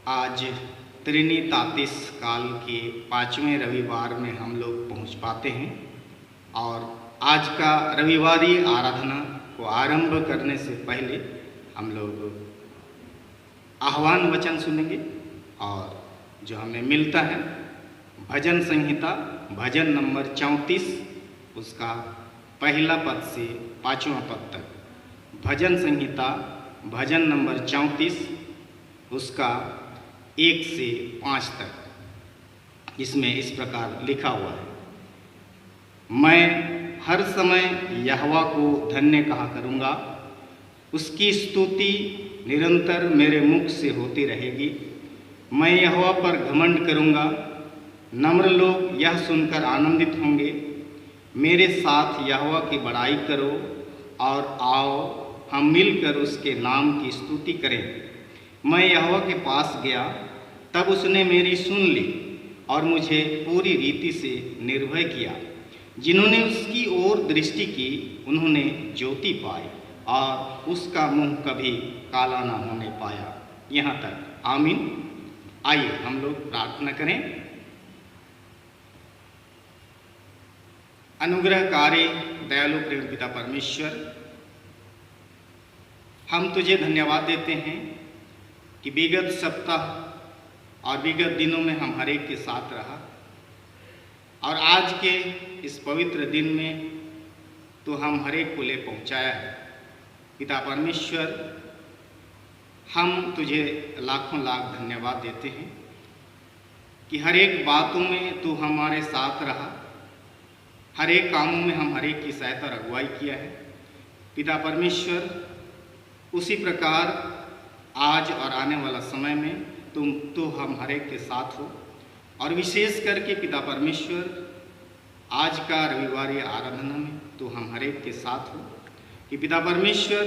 आज त्रिनितातिस काल के 5वें रविवार में हम लोग पहुंच पाते हैं और आज का रविवारी आराधना को आरंभ करने से पहले हम लोग आह्वान वचन सुनेंगे और जो हमें मिलता है भजन संहिता भजन नंबर 34 उसका पहला पद से 5वां पद तक। भजन संहिता भजन नंबर 34 उसका 1 से 5 तक। इसमें इस प्रकार लिखा हुआ है, मैं हर समय यहोवा को धन्य कहा करूँगा, उसकी स्तुति निरंतर मेरे मुख से होती रहेगी। मैं यहोवा पर घमंड करूँगा, नम्र लोग यह सुनकर आनंदित होंगे। मेरे साथ यहोवा की बड़ाई करो और आओ हम मिलकर उसके नाम की स्तुति करें। मैं यहोवा के पास गया, तब उसने मेरी सुन ली और मुझे पूरी रीति से निर्भय किया। जिन्होंने उसकी ओर दृष्टि की उन्होंने ज्योति पाई और उसका मुंह कभी काला न होने पाया। यहाँ तक आमीन। आइए हम लोग प्रार्थना करें। अनुग्रहकारी दयालु प्रेम पिता परमेश्वर, हम तुझे धन्यवाद देते हैं कि विगत सप्ताह और विगत दिनों में हम हर एक के साथ रहा और आज के इस पवित्र दिन में तो हम हर एक को ले पहुँचाया है। पिता परमेश्वर, हम तुझे लाखों लाख धन्यवाद देते हैं कि हर एक बातों में तू हमारे साथ रहा, हर एक कामों में हम हर एक की सहायता और अगुवाई किया है। पिता परमेश्वर, उसी प्रकार आज और आने वाला समय में तुम तो हम हर एक के साथ हो और विशेष करके पिता परमेश्वर आज का रविवारी आराधना में तो हम हर एक के साथ हो कि पिता परमेश्वर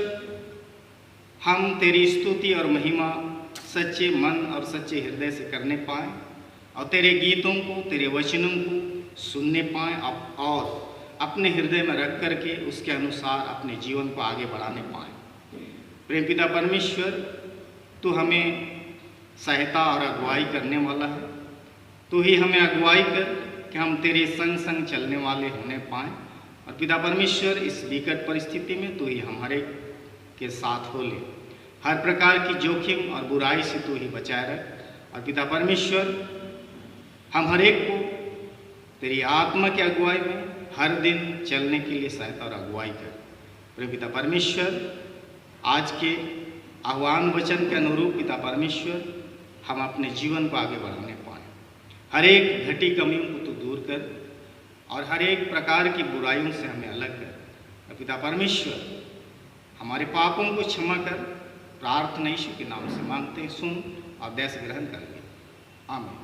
हम तेरी स्तुति और महिमा सच्चे मन और सच्चे हृदय से करने पाएँ और तेरे गीतों को, तेरे वचनों को सुनने पाएँ और अपने हृदय में रख करके उसके अनुसार अपने जीवन को आगे बढ़ाने पाएँ। प्रेम पिता परमेश्वर, तू हमें सहायता और अगुवाई करने वाला है। तू ही हमें अगुवाई कर कि हम तेरे संग संग चलने वाले होने पाएँ और पिता परमेश्वर इस विकट परिस्थिति में तू ही हमारे के साथ हो ले। हर प्रकार की जोखिम और बुराई से तू ही बचाए रख और पिता परमेश्वर हम हर एक को तेरी आत्मा की अगुवाई में हर दिन चलने के लिए सहायता और अगुवाई कर। प्रिय पिता परमेश्वर, आज के आह्वान वचन के अनुरूप पिता परमेश्वर हम अपने जीवन को आगे बढ़ाने पाएँ। हर एक घटी कमियों को तू दूर कर और हर एक प्रकार की बुराइयों से हमें अलग कर। पिता परमेश्वर, हमारे पापों को क्षमा कर। प्रार्थना यीशु के नाम से मांगते हैं, सुन और दया से ग्रहण करेंगे। आमीन।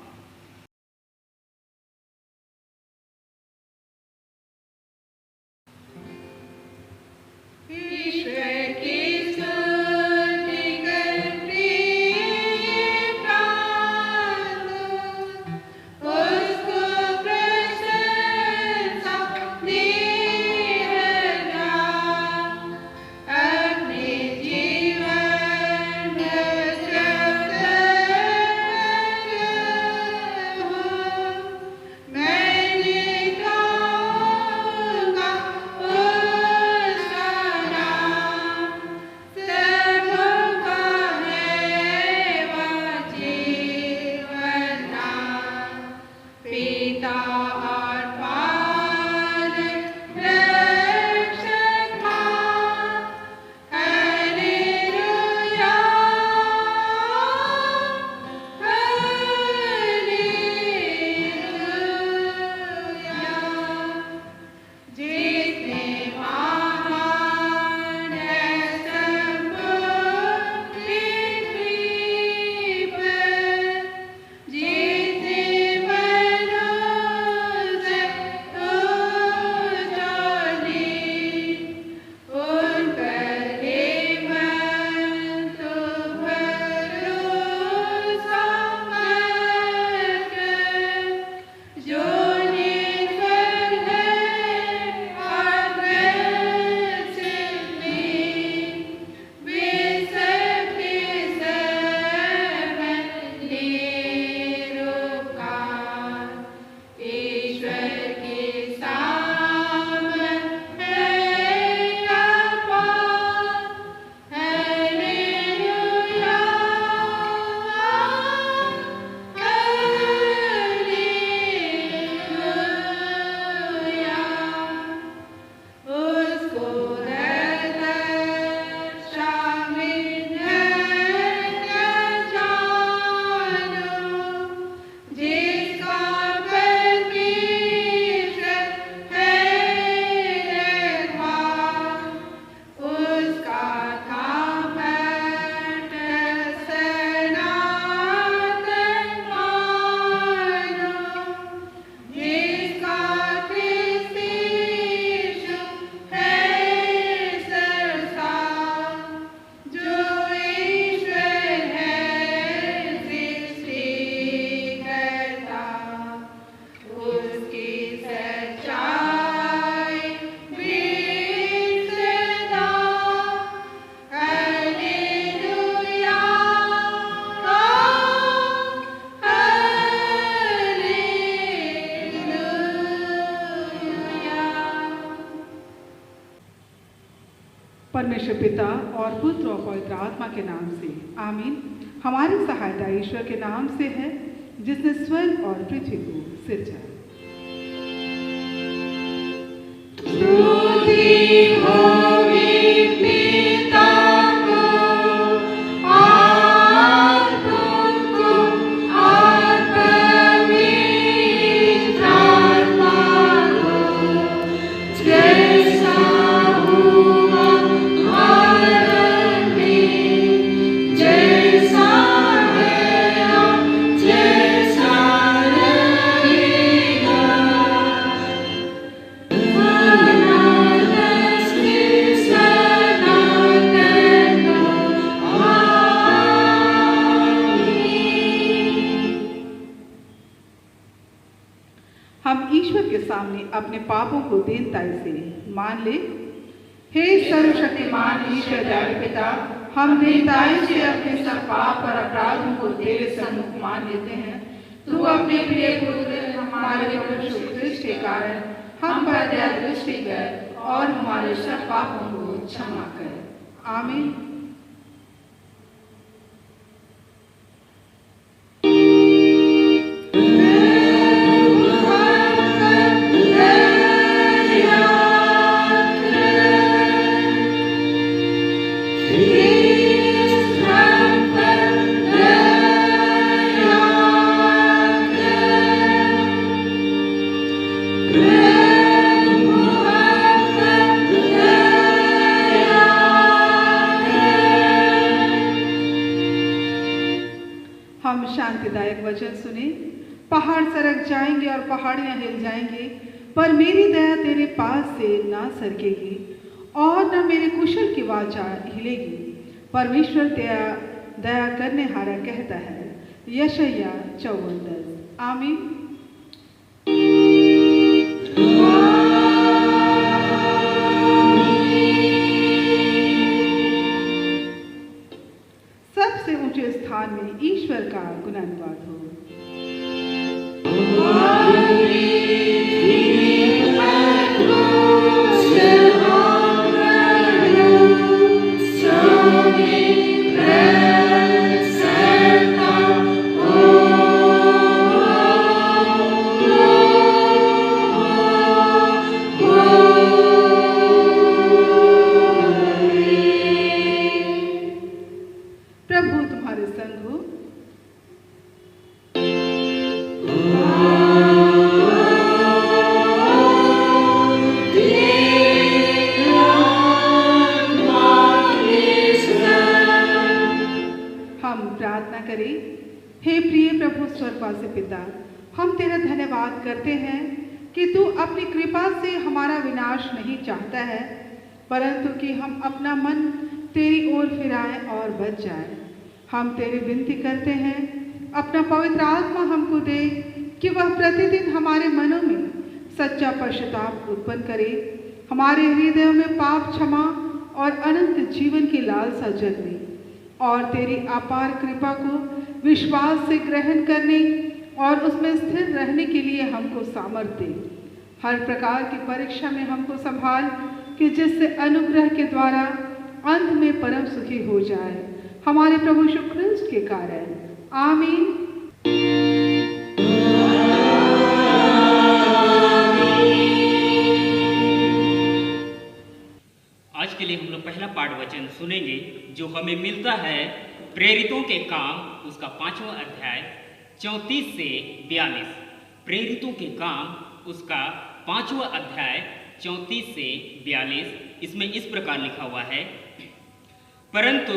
परमेश्वर पिता और पुत्र और पवित्र आत्मा के नाम से आमीन। हमारी सहायता ईश्वर के नाम से है जिसने स्वर्ग और पृथ्वी को सिरजा। अपने पापों को दीनताई से मान ले। हे सर्वशक्तिमान ईश्वर दयालु पिता, हम दीनताई से अपने सब पाप और अपराधों को तेरे सम्मुख मान लेते हैं। तू अपने प्रिय पुत्र हमारे प्रभु यीशु ख्रिस्त के कारण हम पर दया दृष्टि कर और हमारे सब पापों को क्षमा कर। आमीन। शांतिदायक वचन सुने। पहाड़ सरक जाएंगे और पहाड़ियां हिल जाएंगी, पर मेरी दया तेरे पास से ना सरकेगी और न मेरे कुशल की वाचा हिलेगी। परमेश्वर दया करने हारा कहता है। यशायाह 54:10। आमीन। सबसे ऊंचे स्थान में ईश्वर का गुणानुवाद हो। हे प्रिय प्रभु स्वर्गवासी पिता, हम तेरा धन्यवाद करते हैं कि तू अपनी कृपा से हमारा विनाश नहीं चाहता है, परंतु कि हम अपना मन तेरी ओर फिराएं और बच जाएं। हम तेरी विनती करते हैं, अपना पवित्र आत्मा हमको दे कि वह प्रतिदिन हमारे मनों में सच्चा पश्चाताप उत्पन्न करे, हमारे हृदयों में पाप क्षमा और अनंत जीवन की लालसा जन्मे और तेरी अपार कृपा को विश्वास से ग्रहण करने और उसमें स्थिर रहने के लिए हमको सामर्थ्य दे। हर प्रकार की परीक्षा में हमको संभाल कि जिससे अनुग्रह के द्वारा अंत में परम सुखी हो जाए, हमारे प्रभु यीशु ख्रिस्त के कारण। आमीन। आज के लिए हम लोग पहला पाठ वचन सुनेंगे जो हमें मिलता है प्रेरितों के काम उसका 5वां अध्याय 34 से 42। प्रेरितों के काम उसका 5वां अध्याय 34 से 42। इसमें इस प्रकार लिखा हुआ है, परंतु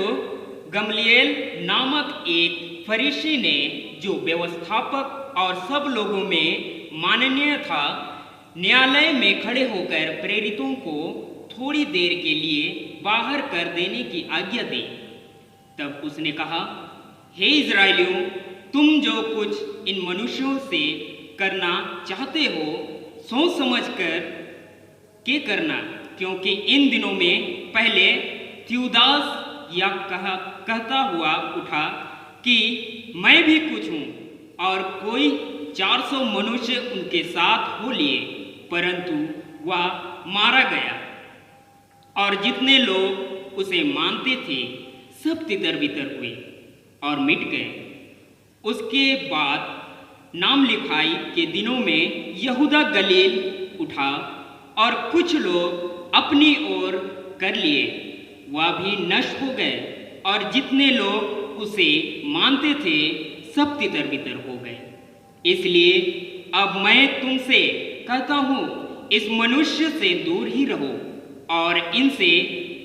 गमलीएल नामक एक फरीसी ने, जो व्यवस्थापक और सब लोगों में माननीय था, न्यायालय में खड़े होकर प्रेरितों को थोड़ी देर के लिए बाहर कर देने की आज्ञा दी। तब उसने कहा, हे इज़राइलियों, तुम जो कुछ इन मनुष्यों से करना चाहते हो सोच समझ कर के करना, क्योंकि इन दिनों में पहले थ्यूदास या कहता हुआ उठा कि मैं भी कुछ हूँ, और कोई 400 मनुष्य उनके साथ हो लिए, परंतु वह मारा गया। और जितने लोग उसे मानते थे सब तितर बितर हुए और मिट गए। उसके बाद नाम लिखाई के दिनों में यहूदा गलील उठा और कुछ लोग अपनी ओर कर लिए, वह भी नष्ट हो गए और जितने लोग उसे मानते थे सब तितर बितर हो गए। इसलिए अब मैं तुमसे कहता हूँ, इस मनुष्य से दूर ही रहो और इनसे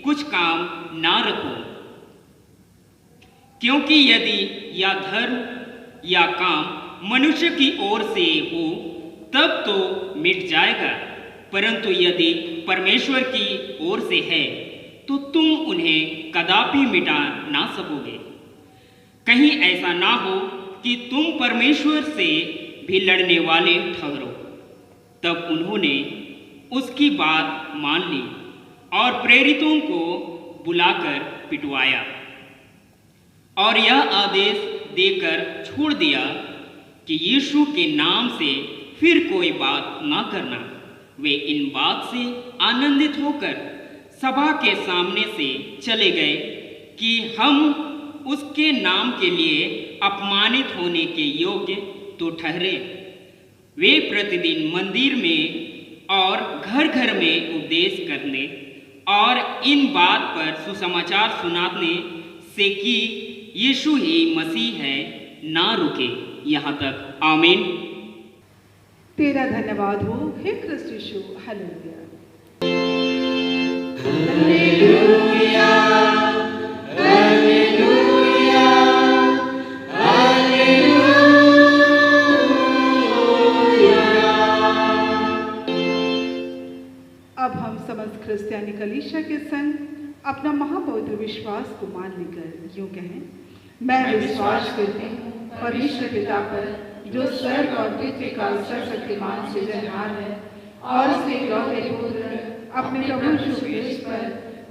कुछ काम ना रखो, क्योंकि यदि या धर्म या काम मनुष्य की ओर से हो तब तो मिट जाएगा, परंतु यदि परमेश्वर की ओर से है तो तुम उन्हें कदापि मिटा ना सकोगे। कहीं ऐसा ना हो कि तुम परमेश्वर से भी लड़ने वाले ठहरो। तब उन्होंने उसकी बात मान ली और प्रेरितों को बुलाकर पिटवाया और यह आदेश देकर छोड़ दिया कि यीशु के नाम से फिर कोई बात ना करना। वे इन बात से आनंदित होकर सभा के सामने से चले गए कि हम उसके नाम के लिए अपमानित होने के योग्य तो ठहरे। वे प्रतिदिन मंदिर में और घर घर में उपदेश करने और इन बात पर सुसमाचार सुनाने से कि यीशु ही मसीह है ना रुके यहाँ तक। आमीन। तेरा धन्यवाद हो हे क्रिस्त यीशु। हालेलुया। अब हम समस्त क्रिस्तियानी कलीसिया के संग अपना महापवित्र विश्वास को मान लेकर यूं कहें, मैं विश्वास करती हूँ परमेश्वर पिता पर, जो स्वर्ग और पृथ्वी का सर्वशक्तिमान सृजनहार है, और उसके इकलौते पुत्र अपने प्रभु यीशु क्रिस्त पर,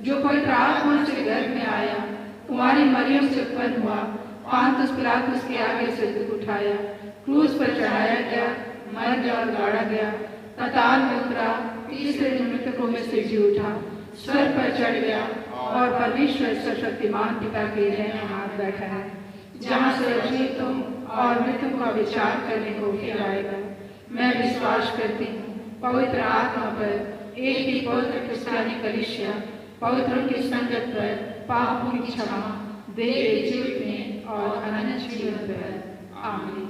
जो पवित्र आत्मा से गर्भ में आया, कुंवारी मरियम से उत्पन्न हुआ, पांतुस पिलातुस के आगे से दुख उठाया, क्रूस पर चढ़ाया गया, मर गया और गाड़ा गया, पाताल में उतरा, तीसरे दिन मृतकों में से जी उठा, स्वर्ग पर चढ़ गया और परमेश्वर सर्वशक्तिमान पिता के दाहिने हाथ बैठा है, जहाँ से जीवितों और मृतकों का विचार करने को फिर आएगा। मैं विश्वास करती हूँ पवित्र आत्मा पर, एक ही पवित्र क्रिस्तियानी कलीसिया, पवित्रों की संगत पर, पापों की क्षमा, देह के जीवने और अनंत जीवन पर। आमीन।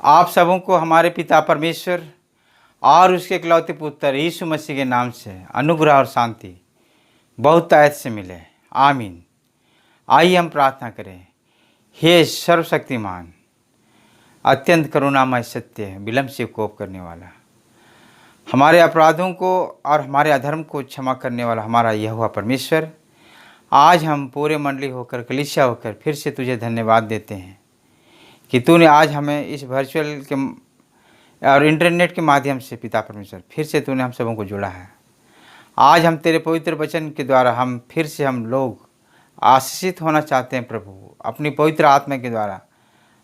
आप सबों को हमारे पिता परमेश्वर और उसके इकलौते पुत्र यीशु मसीह के नाम से अनुग्रह और शांति बहुत आयत से मिले। आमीन। आइए हम प्रार्थना करें। हे सर्वशक्तिमान, अत्यंत करुणामय, सत्य, विलंब से कोप करने वाला, हमारे अपराधों को और हमारे अधर्म को क्षमा करने वाला हमारा यहोवा परमेश्वर, आज हम पूरे मंडली होकर, कलीसिया होकर फिर से तुझे धन्यवाद देते हैं कि तूने आज हमें इस वर्चुअल के और इंटरनेट के माध्यम से पिता परमेश्वर फिर से तूने हम सबों को जोड़ा है। आज हम तेरे पवित्र वचन के द्वारा फिर से हम लोग आशीषित होना चाहते हैं। प्रभु, अपनी पवित्र आत्मा के द्वारा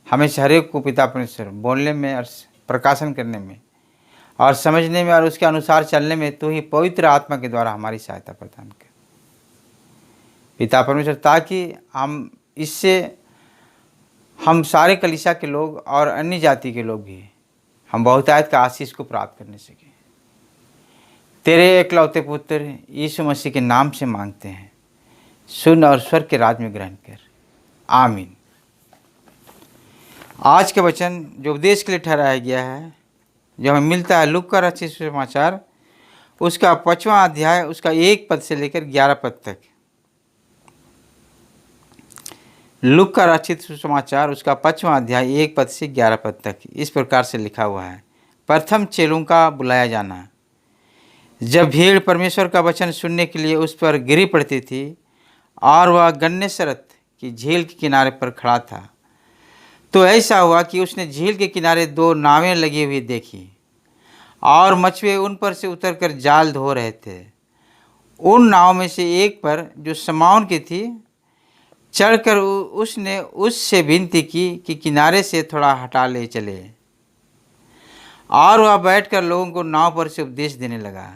हमें हर एक को पिता परमेश्वर बोलने में और प्रकाशन करने में और समझने में और उसके अनुसार चलने में तू ही पवित्र आत्मा के द्वारा हमारी सहायता प्रदान कर पिता परमेश्वर, ताकि हम सारे कलीसिया के लोग और अन्य जाति के लोग भी हम बहुतायत का आशीष को प्राप्त करने सके। तेरे एकलौते पुत्र यीशु मसीह के नाम से मांगते हैं, सुन और स्वर्ग के राज में ग्रहण कर। आमीन। आज का वचन जो उपदेश के लिए ठहराया गया है, जो हमें मिलता है लूका का रचित सुसमाचार उसका 5वां अध्याय, उसका 1 पद से लेकर 11 पद तक। लूका का रचित सुसमाचार उसका 5वां अध्याय 1 पद से 11 पद तक इस प्रकार से लिखा हुआ है। प्रथम चेलों का बुलाया जाना। जब भीड़ परमेश्वर का वचन सुनने के लिए उस पर गिरी पड़ती थी और वह गन्नेसरत की झील के किनारे पर खड़ा था, तो ऐसा हुआ कि उसने झील के किनारे 2 नावें लगी हुई देखी और मछुए उन पर से उतरकर जाल धो रहे थे। उन नाव में से एक पर, जो शमौन की थी, चढ़कर उसने उससे विनती की कि किनारे से थोड़ा हटा ले चले, और वह बैठकर लोगों को नाव पर से उपदेश देने लगा।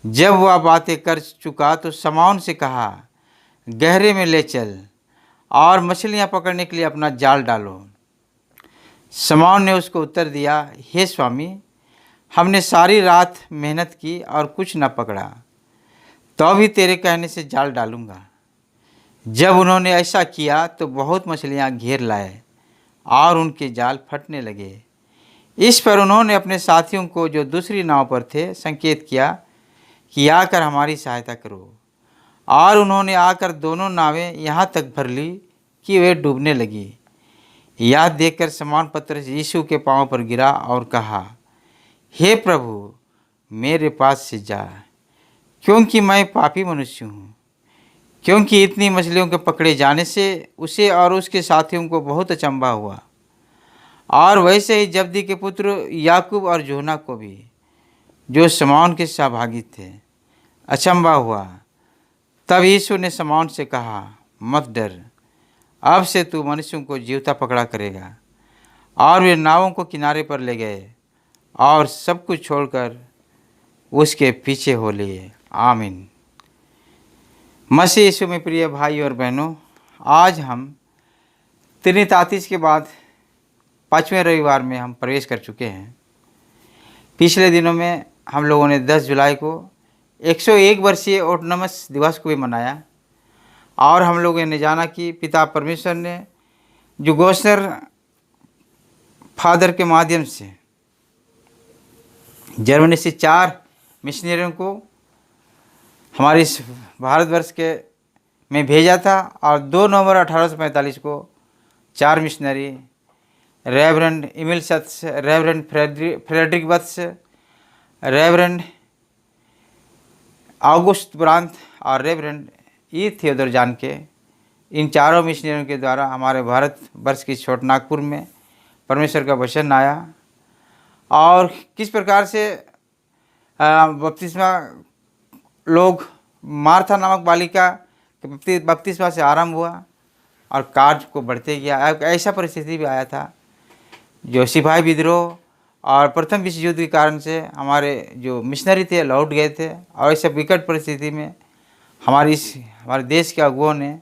जब वह बातें कर चुका तो शमौन से कहा, गहरे में ले चल और मछलियां पकड़ने के लिए अपना जाल डालो। शमौन ने उसको उत्तर दिया, हे स्वामी, हमने सारी रात मेहनत की और कुछ न पकड़ा, तो भी तेरे कहने से जाल डालूंगा। जब उन्होंने ऐसा किया तो बहुत मछलियां घेर लाए और उनके जाल फटने लगे। इस पर उन्होंने अपने साथियों को, जो दूसरी नाव पर थे, संकेत किया कि आकर हमारी सहायता करो, और उन्होंने आकर दोनों नावें यहाँ तक भर ली कि वे डूबने लगी। यह देखकर शमौन पतरस यीशु के पांव पर गिरा और कहा, हे प्रभु, मेरे पास से जा, क्योंकि मैं पापी मनुष्य हूँ। क्योंकि इतनी मछलियों के पकड़े जाने से उसे और उसके साथियों को बहुत अचंभा हुआ, और वैसे ही जब्दी के पुत्र याकूब और यूहन्ना को भी, जो शमौन के सहभागी थे, अचंभा हुआ। तब यीशु ने शमौन से कहा, मत डर, अब से तू मनुष्यों को जीवता पकड़ा करेगा। और वे नावों को किनारे पर ले गए और सब कुछ छोड़कर उसके पीछे हो लिए। आमीन। मसीह यीशु में प्रिय भाई और बहनों, आज हम त्रिनितातीस के बाद 5वें रविवार में हम प्रवेश कर चुके हैं। पिछले दिनों में हम लोगों ने 10 जुलाई को 101 वर्षीय ऑटोनमस दिवस को भी मनाया, और हम लोगों ने जाना कि पिता परमेश्वर ने जो गोस्नर फादर के माध्यम से जर्मनी से 4 मिशनरियों को हमारे इस भारतवर्ष के में भेजा था, और 2 नवंबर 1845 को 4 missionary, reverend Emil Schatz, reverend Frederick Batsch, reverend August Brandt और रेवरेंड ई थियोडोर जान के, इन 4 मिशनरियों के द्वारा हमारे भारत वर्ष की छोट नागपुर में परमेश्वर का वचन आया। और किस प्रकार से बपतिस्मा लोग मार्था नामक बालिका के बपतिस्मा से आरंभ हुआ और कार्य को बढ़ते गया। ऐसा परिस्थिति भी आया था जो सिपाही विद्रोह और प्रथम विश्व युद्ध के कारण से हमारे जो मिशनरी थे लौट गए थे, और ऐसे विकट परिस्थिति में हमारे देश के अगुओं ने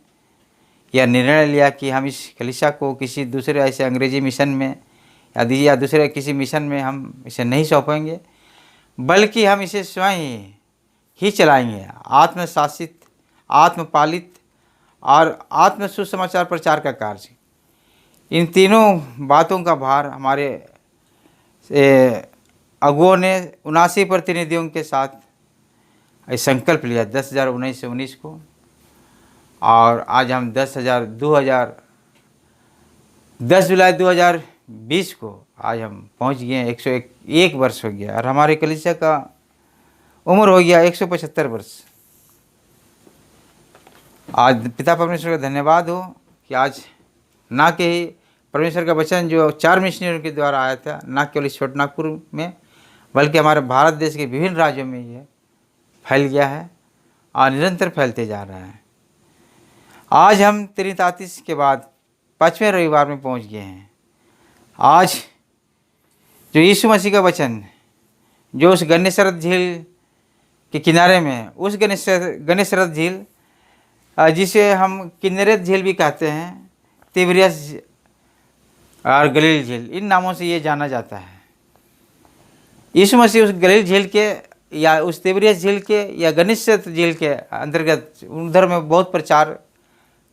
यह निर्णय लिया कि हम इस कलीसिया को किसी दूसरे ऐसे अंग्रेजी मिशन में या दूसरे किसी मिशन में हम इसे नहीं सौंपेंगे, बल्कि हम इसे स्वयं ही चलाएंगे। आत्मशासित, आत्मपालित और आत्म सुसमाचार प्रचार का कार्य इन तीनों बातों का भार हमारे अगुओं ने 79 प्रतिनिधियों के साथ ये संकल्प लिया 10/19/19 को, और आज हम 10 जुलाई 2020 को आज हम पहुंच गए हैं। 101 वर्ष हो गया और हमारे कलीसिया का उम्र हो गया 175 वर्ष। आज पिता परमेश्वर का धन्यवाद हो कि आज ना के ही परमेश्वर का वचन जो 4 मिशनरियों के द्वारा आया था, ना केवल इस छोटे नागपुर में बल्कि हमारे भारत देश के विभिन्न राज्यों में ये फैल गया है और निरंतर फैलते जा रहा है। आज हम त्रितातीस के बाद 5वें रविवार में पहुंच गए हैं। आज जो यीशु मसीह का वचन जो उस गन्नेसरत झील के किनारे में, उस गन्नेसरत झील जिसे हम किन्नरेत झील भी कहते हैं, तिबरियस और गलील झील, इन नामों से ये जाना जाता है। यीशु मसीह उस गलील झील के या उस तिबरियस झील के या गन्नेसरत झील के अंतर्गत उधर में बहुत प्रचार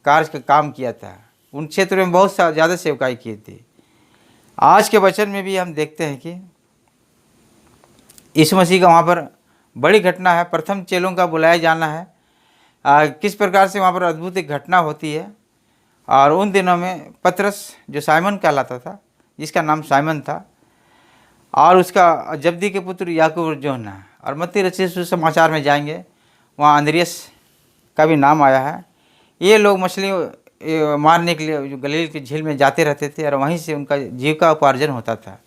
कार्य का काम किया था। उन क्षेत्रों में बहुत ज़्यादा सेवकाई की थी। आज के वचन में भी हम देखते हैं कि यीशु मसीह का वहाँ पर बड़ी घटना है। प्रथम चेलों का बुलाया जाना है। किस प्रकार से वहाँ पर अद्भुत एक घटना होती है। और उन दिनों में पतरस जो साइमन कहलाता था, जिसका नाम साइमन था, और उसका जब्दी के पुत्र याकूब और यूहन्ना, और मत्ती रचित सुसमाचार में जाएंगे वहाँ अंद्रियास का भी नाम आया है। ये लोग मछली मारने के लिए जो गलील की झील में जाते रहते थे और वहीं से उनका जीविका उपार्जन होता था,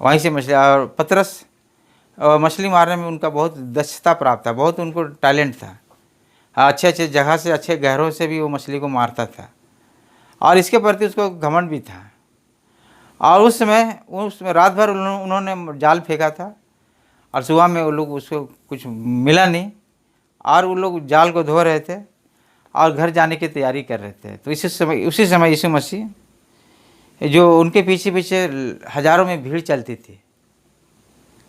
वहीं से मछली। और पतरस मछली मारने में उनका बहुत दक्षता प्राप्त था, बहुत उनको टैलेंट था। अच्छे अच्छे जगह से, अच्छे गहरों से भी वो मछली को मारता था और इसके प्रति उसको घमंड भी था। और उस समय रात भर उन्होंने जाल फेंका था और सुबह में वो लोग उसको कुछ मिला नहीं और वो लोग जाल को धो रहे थे और घर जाने की तैयारी कर रहे थे। तो उसी समय यीशु मसीह जो उनके पीछे पीछे हज़ारों में भीड़ चलती थी।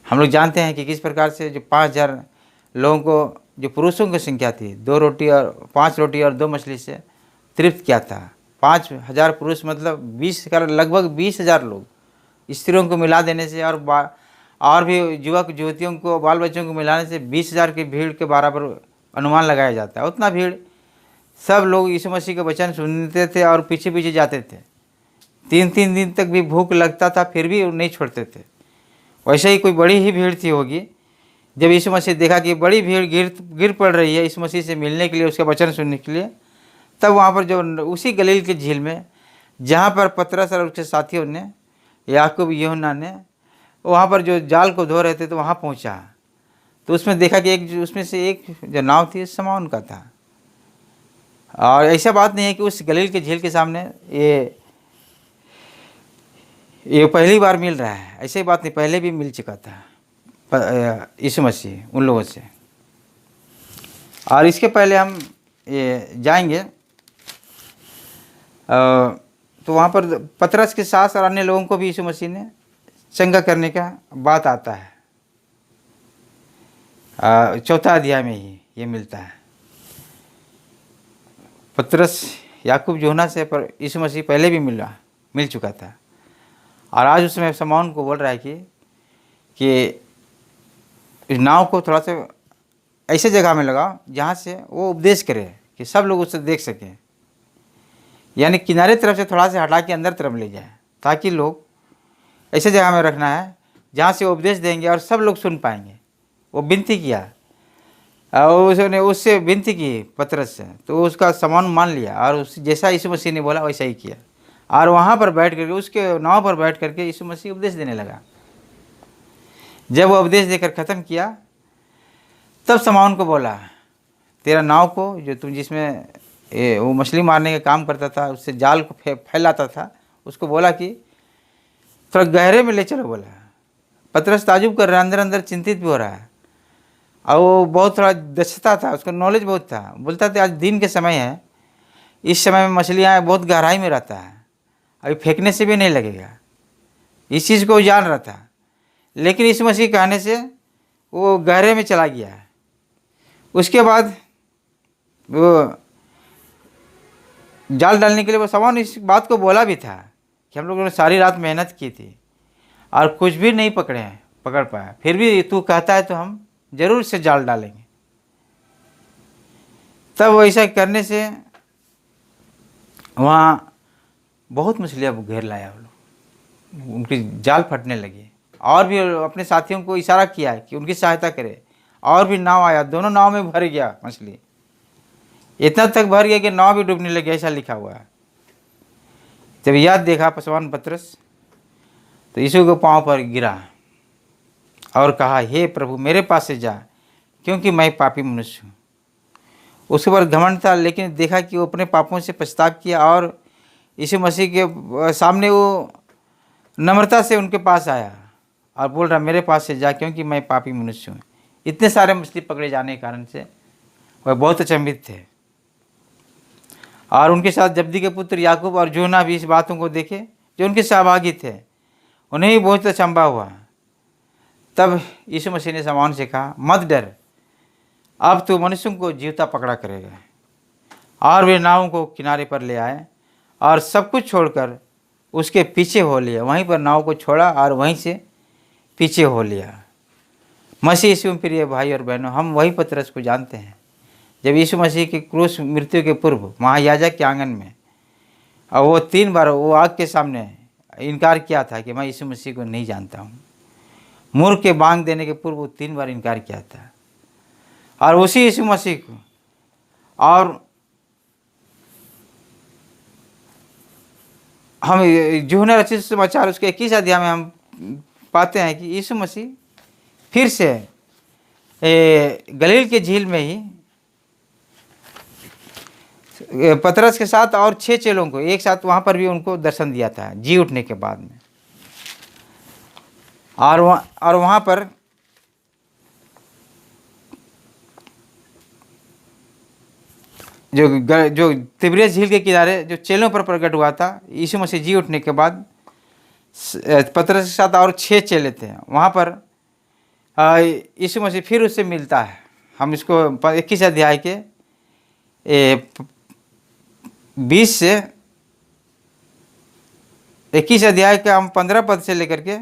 हम लोग जानते हैं कि किस प्रकार से जो 5000 लोगों को, जो पुरुषों की संख्या थी, 5 रोटी और 2 मछली से तृप्त किया था। 5000 पुरुष मतलब लगभग 20,000 लोग, स्त्रियों को मिला देने से और भी युवक युवतियों को, बाल बच्चों को मिलाने से 20,000 की भीड़ के बराबर अनुमान लगाया जाता है। उतना भीड़, सब लोग यीशु मसीह का वचन सुनते थे और पीछे पीछे जाते थे। 3-3 दिन तक भी भूख लगता था, फिर भी नहीं छोड़ते थे। वैसे ही कोई बड़ी ही भीड़ थी होगी। जब यीशु मसीह देखा कि बड़ी भीड़ गिर पड़ रही है यीशु मसीह से मिलने के लिए, उसका वचन सुनने के लिए, तब वहाँ पर जो उसी गलील की झील में जहाँ पर पतरस और उसके साथियों ने, याकूब यूहन्ना ने, वहाँ पर जो जाल को धो रहे थे, तो वहाँ पहुँचा। तो उसमें देखा कि उसमें से एक जो नाव थी शमौन का था। और ऐसा बात नहीं है कि उस गलील के झील के सामने ये पहली बार मिल रहा है, ऐसी बात नहीं, पहले भी मिल चुका था यीशु मसीह उन लोगों से। और इसके पहले हम ये जाएंगे तो वहाँ पर पतरस के साथ और अन्य लोगों को भी यीशु मसीह ने चंगा करने का बात आता है। 4 अध्याय में ही ये मिलता है। पतरस याकूब यूहन्ना से पर यीशु मसीह पहले भी मिल चुका था। और आज उसमें शमौन को बोल रहा है कि इस नाव को थोड़ा सा ऐसे जगह में लगाओ जहाँ से वो उपदेश करे कि सब लोग उससे देख सकें। यानी किनारे तरफ से थोड़ा सा हटा के अंदर तरफ ले जाए, ताकि लोग ऐसे जगह में रखना है जहाँ से वो उपदेश देंगे और सब लोग सुन पाएंगे। वो विनती किया और उसने उससे विनती की पतरस से, तो उसका सम्मान मान लिया और जैसा यीशु मसीह ने बोला वैसा ही किया। और वहाँ पर बैठ करके, उसके नाव पर बैठ करके यीशु मसीह उपदेश देने लगा। जब वो उपदेश देकर ख़त्म किया, तब शमौन को बोला, तेरा नाव को जो तुम जिसमें वो मछली मारने का काम करता था, उससे जाल को फैलाता था, उसको बोला कि थोड़ा गहरे में ले चलो। बोला। पतरस ताजुब कर रहा है, अंदर अंदर चिंतित भी हो रहा है। और वो बहुत थोड़ा दक्षता था, उसका नॉलेज बहुत था। बोलता था आज दिन के समय है, इस समय में मछलियाँ बहुत गहराई में रहता है, अभी फेंकने से भी नहीं लगेगा। इस चीज़ को वो जान रहा था। लेकिन यीशु मसीह कहने से वो गहरे में चला गया। उसके बाद वो जाल डालने के लिए वो सामान इस बात को बोला भी था कि हम लोगों ने सारी रात मेहनत की थी और कुछ भी नहीं पकड़ पाया, फिर भी तू कहता है तो हम जरूर से जाल डालेंगे। तब वैसा करने से वहाँ बहुत मछलियाँ घेर लाया वो लोग, उनकी जाल फटने लगी। और भी अपने साथियों को इशारा किया कि उनकी सहायता करे, और भी नाव आया, दोनों नाव में भर गया मछली, इतना तक भर गया कि नाव भी डूबने लगी, ऐसा लिखा हुआ है। जब याद देखा पसवान पतरस तो यीशु के पांव पर गिरा और कहा, हे प्रभु मेरे पास से जा, क्योंकि मैं पापी मनुष्य हूँ। उसके बाद घमंड था, लेकिन देखा कि वो अपने पापों से पछतावा किया और यीशु मसीह के सामने वो नम्रता से उनके पास आया और बोल रहा, मेरे पास से जा, क्योंकि मैं पापी मनुष्य हूँ। इतने सारे मछली पकड़े जाने के कारण से वह बहुत अचंभित थे। और उनके साथ जब्दी के पुत्र याकूब और यूहन्ना भी इस बातों को देखे जो उनके सहभागी थे, उन्हें भी बहुत अचंभा हुआ। तब यीशु मसीह ने शमौन से कहा, मत डर, अब तू मनुष्यों को जीवता पकड़ा करेगा। और वे नावों को किनारे पर ले आए और सब कुछ छोड़कर उसके पीछे हो लिया। वहीं पर नाव को छोड़ा और वहीं से पीछे हो लिया। मसीह यीशु में प्रिय भाई और बहनों, हम वही पतरस को जानते हैं जब यीशु मसीह की क्रूस मृत्यु के पूर्व महायाजक के आंगन में, और वो 3 बार वो आग के सामने इनकार किया था कि मैं यीशु मसीह को नहीं जानता हूँ। मूर्ख के बांग देने के पूर्व वो 3 बार इनकार किया था। और उसी यीशु मसीह को, और हम यूहन्ना रचित समाचार उसके 21 अध्याय में हम पाते हैं कि यीशु मसीह फिर से गलील के झील में ही पतरस के साथ और 6 चेलों को एक साथ वहाँ पर भी उनको दर्शन दिया था जी उठने के बाद में। और वहाँ पर जो तिब्रियस झील के किनारे जो चेलों पर प्रकट हुआ था, यीशु मसीह जी उठने के बाद पतरस के साथ और 6 चेले थे। वहाँ पर यीशु मसीह फिर उससे मिलता है। हम इसको 21 अध्याय के 20 से 21 अध्याय का हम 15 पद से लेकर के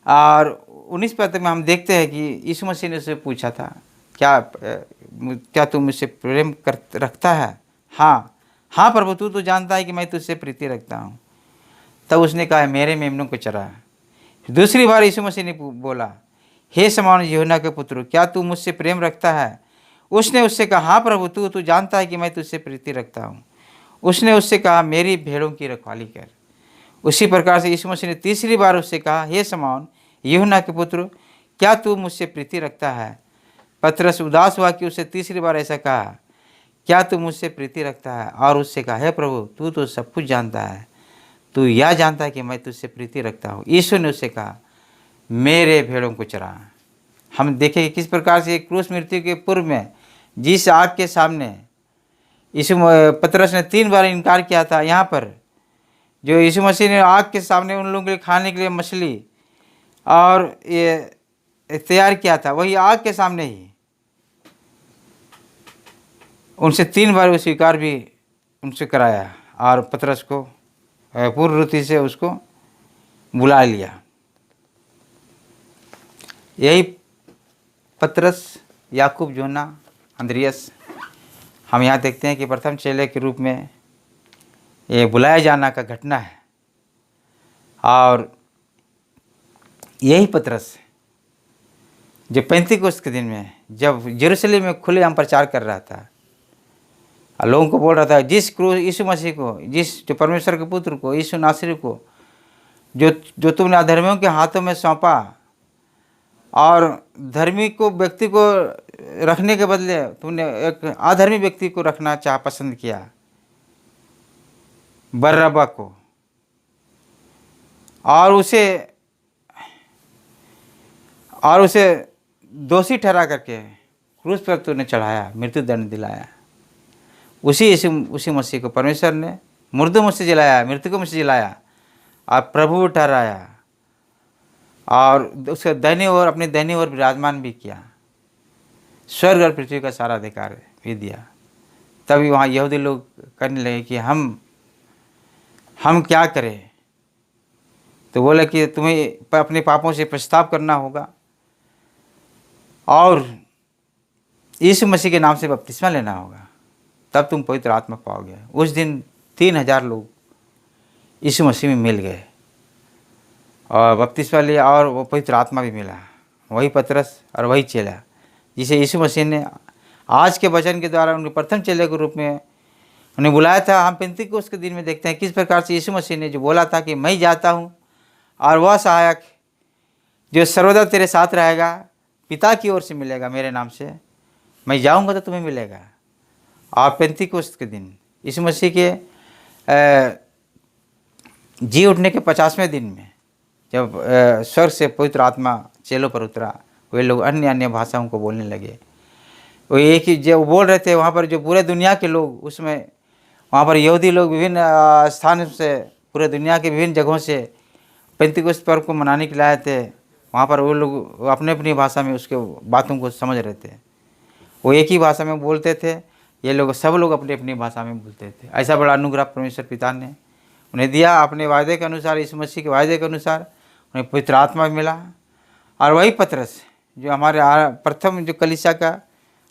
और 19 पद तक में हम देखते हैं कि यीशु मसीह ने उससे पूछा था, क्या तू मुझसे प्रेम रखता है? हाँ प्रभु, तू तो जानता है कि मैं तुझसे प्रीति रखता हूँ। तब उसने कहा, मेरे मेमनों को चरा। दूसरी बार यीशु मसीह ने बोला, हे शमौन यूहन्ना के पुत्र, क्या तू मुझसे प्रेम रखता है? उसने उससे कहा, हाँ प्रभु, तू जानता है कि मैं तुझसे प्रीति रखता हूँ। उसने उससे कहा, मेरी भेड़ों की रखवाली कर। उसी प्रकार से यीशु मसीह ने तीसरी बार उससे कहा, हे शमौन यूहन्ना के पुत्र, क्या तू मुझसे प्रीति रखता है? पतरस उदास हुआ कि उससे तीसरी बार ऐसा कहा, क्या तू मुझसे प्रीति रखता है? और उससे कहा, हे प्रभु, तू तो सब कुछ जानता है, तू यह जानता है कि मैं तुझसे प्रीति रखता हूँ। यीशु ने उससे कहा, मेरे भेड़ों को चरा। हम देखें किस प्रकार से क्रूस मृत्यु के पूर्व में जिस आग के सामने यीशु पतरस ने 3 बार इनकार किया था, यहाँ पर जो यीशु मसीह ने आग के सामने उन लोगों के लिए खाने के लिए मछली और ये तैयार किया था, वही आग के सामने ही उनसे 3 बार वो स्वीकार भी उनसे कराया और पतरस को पूर्ण रीति से उसको बुला लिया। यही पतरस, याकूब, यूहन्ना, अंद्रियास हम यहाँ देखते हैं कि प्रथम चेले के रूप में ये बुलाया जाना का घटना है। और यही पतरस जो 35 के दिन में जब यरूशलेम में खुलेआम प्रचार कर रहा था और लोगों को बोल रहा था, जिस क्रूस यीशु मसीह को, जो परमेश्वर के पुत्र को, यीशु नासरी को जो तुमने अधर्मियों के हाथों में सौंपा और धर्मी को व्यक्ति को रखने के बदले तुमने एक अधर्मी व्यक्ति को रखना पसंद किया, बर्रब्बा को, और उसे दोषी ठहरा करके क्रूस पर तूने चढ़ाया, मृत्यु दंड दिलाया। उसी मसीह को परमेश्वर ने मुर्दों में से जिलाया, मृतकों में से जिलाया और प्रभु ठहराया और उसके दाहिने ओर, अपने दाहिने ओर विराजमान भी किया, स्वर्ग और पृथ्वी का सारा अधिकार भी दिया। तभी वहाँ यहूदी लोग करने लगे कि हम क्या करें। तो बोले कि तुम्हें अपने पापों से पछताव करना होगा और यीशु मसीह के नाम से बपतिस्मा लेना होगा, तब तुम पवित्र आत्मा पाओगे। उस दिन 3000 लोग यीशु मसीह में मिल गए और बपतिस्मा लिया और वो पवित्र आत्मा भी मिला। वही पतरस और वही चेला जिसे यीशु मसीह ने आज के वचन के द्वारा उनके प्रथम चेले के रूप में उन्हें बुलाया था। हम पेंतीकोस्त के दिन में देखते हैं किस प्रकार से यीशु मसीह ने जो बोला था कि मैं जाता हूँ और वह सहायक जो सर्वदा तेरे साथ रहेगा पिता की ओर से मिलेगा मेरे नाम से, मैं जाऊँगा तो तुम्हें मिलेगा। और पेंतीकोस्त के दिन यीशु मसीह के जी उठने के 50वें दिन में जब स्वर्ग से पवित्र आत्मा चेलों पर उतरा, वे लोग अन्य अन्य भाषाओं को बोलने लगे। वो एक ही जो बोल रहे थे वहाँ पर जो पूरे दुनिया के लोग, उसमें वहाँ पर यहूदी लोग विभिन्न स्थान से पूरे दुनिया के विभिन्न जगहों से पेंतीकोस्त पर्व को मनाने के लिए आए थे। वहाँ पर वो लोग अपने अपनी भाषा में उसके बातों को समझ रहे थे। वो एक ही भाषा में बोलते थे, ये लोग सब लोग अपनी अपनी भाषा में बोलते थे। ऐसा बड़ा अनुग्रह परमेश्वर पिता ने उन्हें दिया। अपने वायदे के अनुसार, यीशु मसीह के वायदे के अनुसार उन्हें पवित्र आत्मा मिला। और वही पतरस जो हमारे प्रथम जो कलीसिया का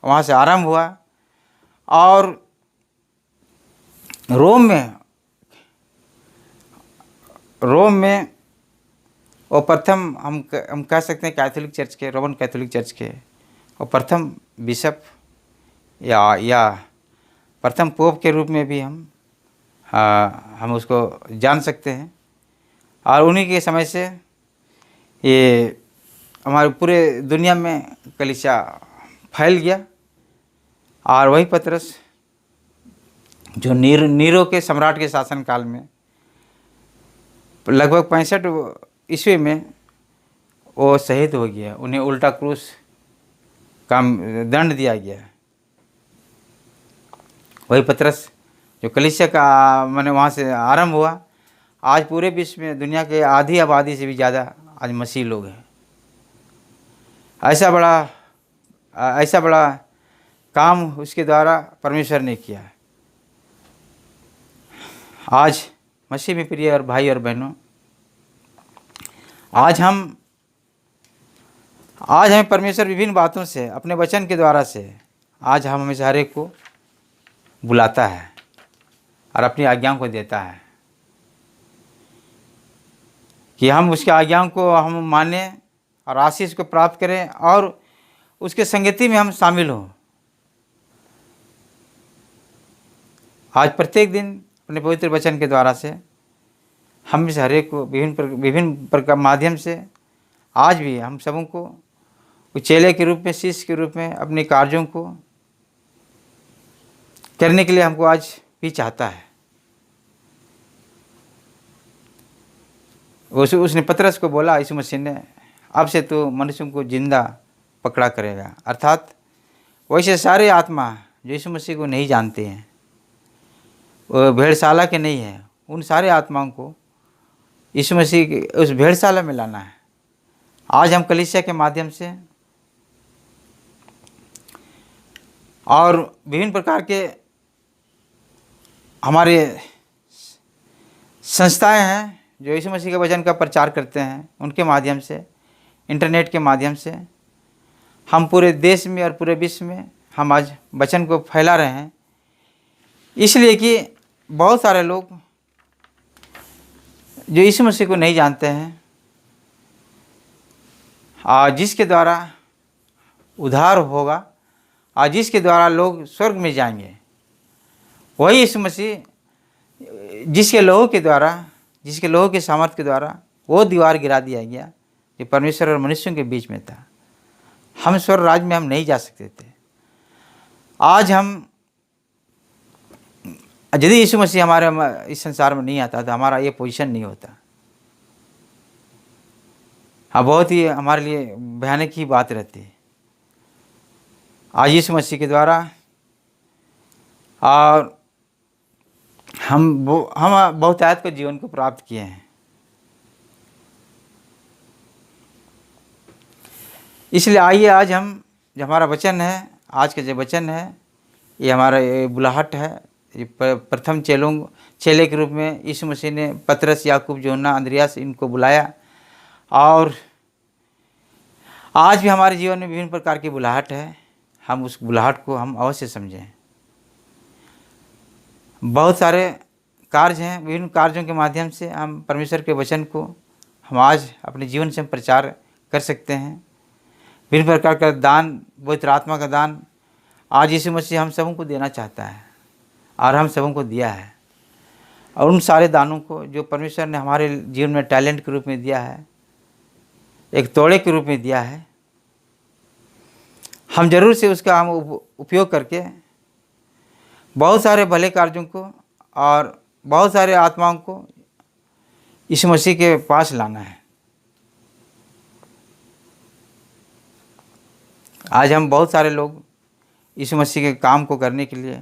वहाँ से आरंभ हुआ और रोम में वो प्रथम हम कह सकते हैं कैथोलिक चर्च के, रोमन कैथोलिक चर्च के वो प्रथम बिशप या प्रथम पोप के रूप में भी हम उसको जान सकते हैं। और उन्हीं के समय से ये हमारे पूरे दुनिया में कलीसिया फैल गया। और वही पतरस जो नीरो के सम्राट के शासनकाल में लगभग 65 ईस्वी में वो शहीद हो गया। उन्हें उल्टा क्रूस का दंड दिया गया। वही पतरस जो कलीसिया का मैंने वहाँ से आरंभ हुआ। आज पूरे विश्व में दुनिया के आधी आबादी से भी ज़्यादा आज मसीह लोग हैं। ऐसा बड़ा काम उसके द्वारा परमेश्वर ने किया। आज मसीह में प्रिय और भाई और बहनों, आज हमें परमेश्वर विभिन्न बातों से अपने वचन के द्वारा से आज हम हमें हर एक को बुलाता है और अपनी आज्ञाओं को देता है कि हम उसकी आज्ञाओं को हम माने और आशीष को प्राप्त करें और उसके संगति में हम शामिल हों। आज प्रत्येक दिन अपने पवित्र वचन के द्वारा से हम इस हर एक को विभिन्न प्रकार माध्यम से आज भी हम सबों को चेले के रूप में, शिष्य के रूप में अपने कार्यों को करने के लिए हमको आज भी चाहता है। उसने पतरस को बोला, यीशु मसीह ने, अब से तो मनुष्यों को जिंदा पकड़ा करेगा। अर्थात वैसे सारे आत्मा जो यीशु मसीह को नहीं जानते हैं, वो भेड़शाला के नहीं है, उन सारे आत्माओं को यीशु मसीह की उस भेड़शाला में लाना है। आज हम कलीसिया के माध्यम से और विभिन्न प्रकार के हमारे संस्थाएं हैं जो यीशु मसीह के वचन का प्रचार करते हैं, उनके माध्यम से, इंटरनेट के माध्यम से हम पूरे देश में और पूरे विश्व में हम आज वचन को फैला रहे हैं। इसलिए कि बहुत सारे लोग जो यीशु मसीह को नहीं जानते हैं और जिसके द्वारा उद्धार होगा और जिसके द्वारा लोग स्वर्ग में जाएंगे, वही यीशु मसीह जिसके लोगों के सामर्थ्य के द्वारा वो दीवार गिरा दिया गया जो परमेश्वर और मनुष्यों के बीच में था। हम स्वर्ग राज्य में हम नहीं जा सकते थे। आज हम यदि यीशु मसीह हमारे इस संसार में नहीं आता तो हमारा ये पोजीशन नहीं होता। हाँ, बहुत ही हमारे लिए भयानक ही बात रहती है। आज यीशु मसीह के द्वारा और हम बहुतायत के जीवन को प्राप्त किए हैं। इसलिए आइए आज हम जो हमारा वचन है, आज का जो वचन है, ये हमारा ये बुलाहट है। ये प्रथम चेले के रूप में यीशु मसीह ने पतरस, याकूब, यूहन्ना, अंद्रियास इनको बुलाया। और आज भी हमारे जीवन में विभिन्न प्रकार की बुलाहट है। हम उस बुलाहट को हम अवश्य समझें। बहुत सारे कार्य हैं, विभिन्न कार्यों के माध्यम से हम परमेश्वर के वचन को हम आज अपने जीवन से हम प्रचार कर सकते हैं। विभिन्न प्रकार का दान, पवित्र आत्मा का दान आज यीशु मसीह हम सबों को देना चाहता है और हम सबों को दिया है। और उन सारे दानों को जो परमेश्वर ने हमारे जीवन में टैलेंट के रूप में दिया है, एक तोड़े के रूप में दिया है, हम जरूर से उसका हम उपयोग करके बहुत सारे भले कार्यों को और बहुत सारे आत्माओं को यीशु मसीह के पास लाना है। आज हम बहुत सारे लोग यीशु मसीह के काम को करने के लिए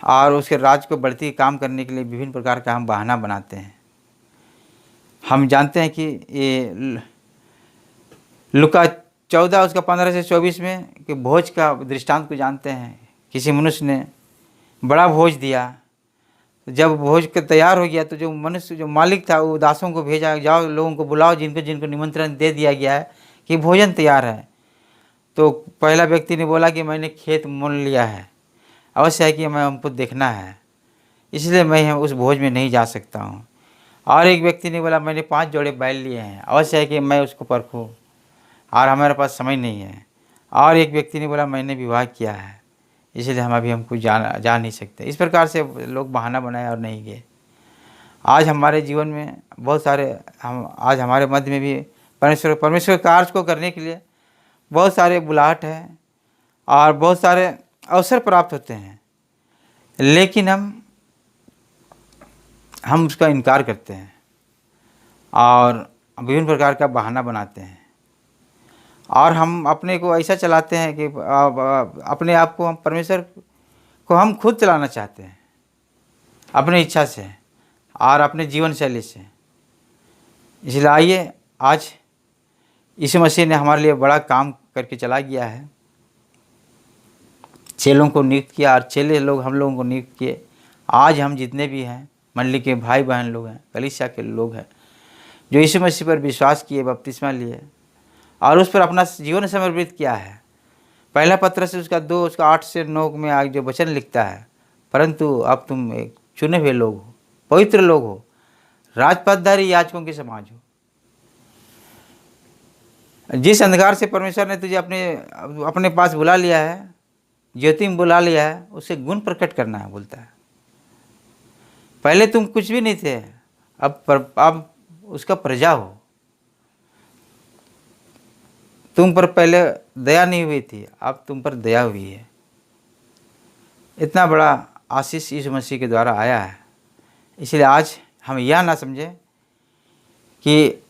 और उसके राज को बढ़ती काम करने के लिए विभिन्न प्रकार का हम बहाना बनाते हैं। हम जानते हैं कि ये लूका 14 उसका 15 से 24 में कि भोज का दृष्टांत को जानते हैं। किसी मनुष्य ने बड़ा भोज दिया, जब भोज का तैयार हो गया तो जो मनुष्य, जो मालिक था, वो दासों को भेजा, जाओ लोगों को बुलाओ जिनको जिनको निमंत्रण दे दिया गया है कि भोजन तैयार है। तो पहला व्यक्ति ने बोला कि मैंने खेत मोल लिया है, अवश्य है कि मैं हमको देखना है, इसलिए मैं उस भोज में नहीं जा सकता हूँ। और एक व्यक्ति ने बोला मैंने 5 जोड़े बैल लिए हैं, अवश्य है कि मैं उसको परखूँ और हमारे पास समय नहीं है। और एक व्यक्ति ने बोला मैंने विवाह किया है, इसलिए हम अभी हमको जा नहीं सकते। इस प्रकार से लोग बहाना बनाए और नहीं गए। आज हमारे जीवन में बहुत सारे आज हमारे मध्य में भी परमेश्वर कार्य को करने के लिए बहुत सारे बुलाहट है और बहुत सारे अवसर प्राप्त होते हैं, लेकिन हम उसका इनकार करते हैं और विभिन्न प्रकार का बहाना बनाते हैं और हम अपने को ऐसा चलाते हैं कि अपने आप को हम परमेश्वर को हम खुद चलाना चाहते हैं अपनी इच्छा से और अपने जीवन शैली से। इसलिए आइए, आज यीशु मसीह ने हमारे लिए बड़ा काम करके चला गया है। चेलों को नियुक्त किया और चेले लोग हम लोगों को नियुक्त किए। आज हम जितने भी हैं, मंडली के भाई बहन लोग हैं, कलीसिया के लोग हैं, जो यीशु मसीह पर विश्वास किए, बपतिस्मा लिए और उस पर अपना जीवन समर्पित किया है। पहला पत्र से उसका 2 उसका 8 से 9 में आगे जो वचन लिखता है, परंतु अब तुम एक चुने हुए लोग हो, पवित्र लोग हो, राजपदधारी याजकों के समाज हो। जिस अंधकार से परमेश्वर ने तुझे अपने पास बुला लिया है, ज्योति में बुला लिया है, उसे गुण प्रकट करना है, बोलता है। पहले तुम कुछ भी नहीं थे, अब उसका प्रजा हो। तुम पर पहले दया नहीं हुई थी, अब तुम पर दया हुई है। इतना बड़ा आशीष यीशु मसीह के द्वारा आया है। इसलिए आज हम यह ना समझें कि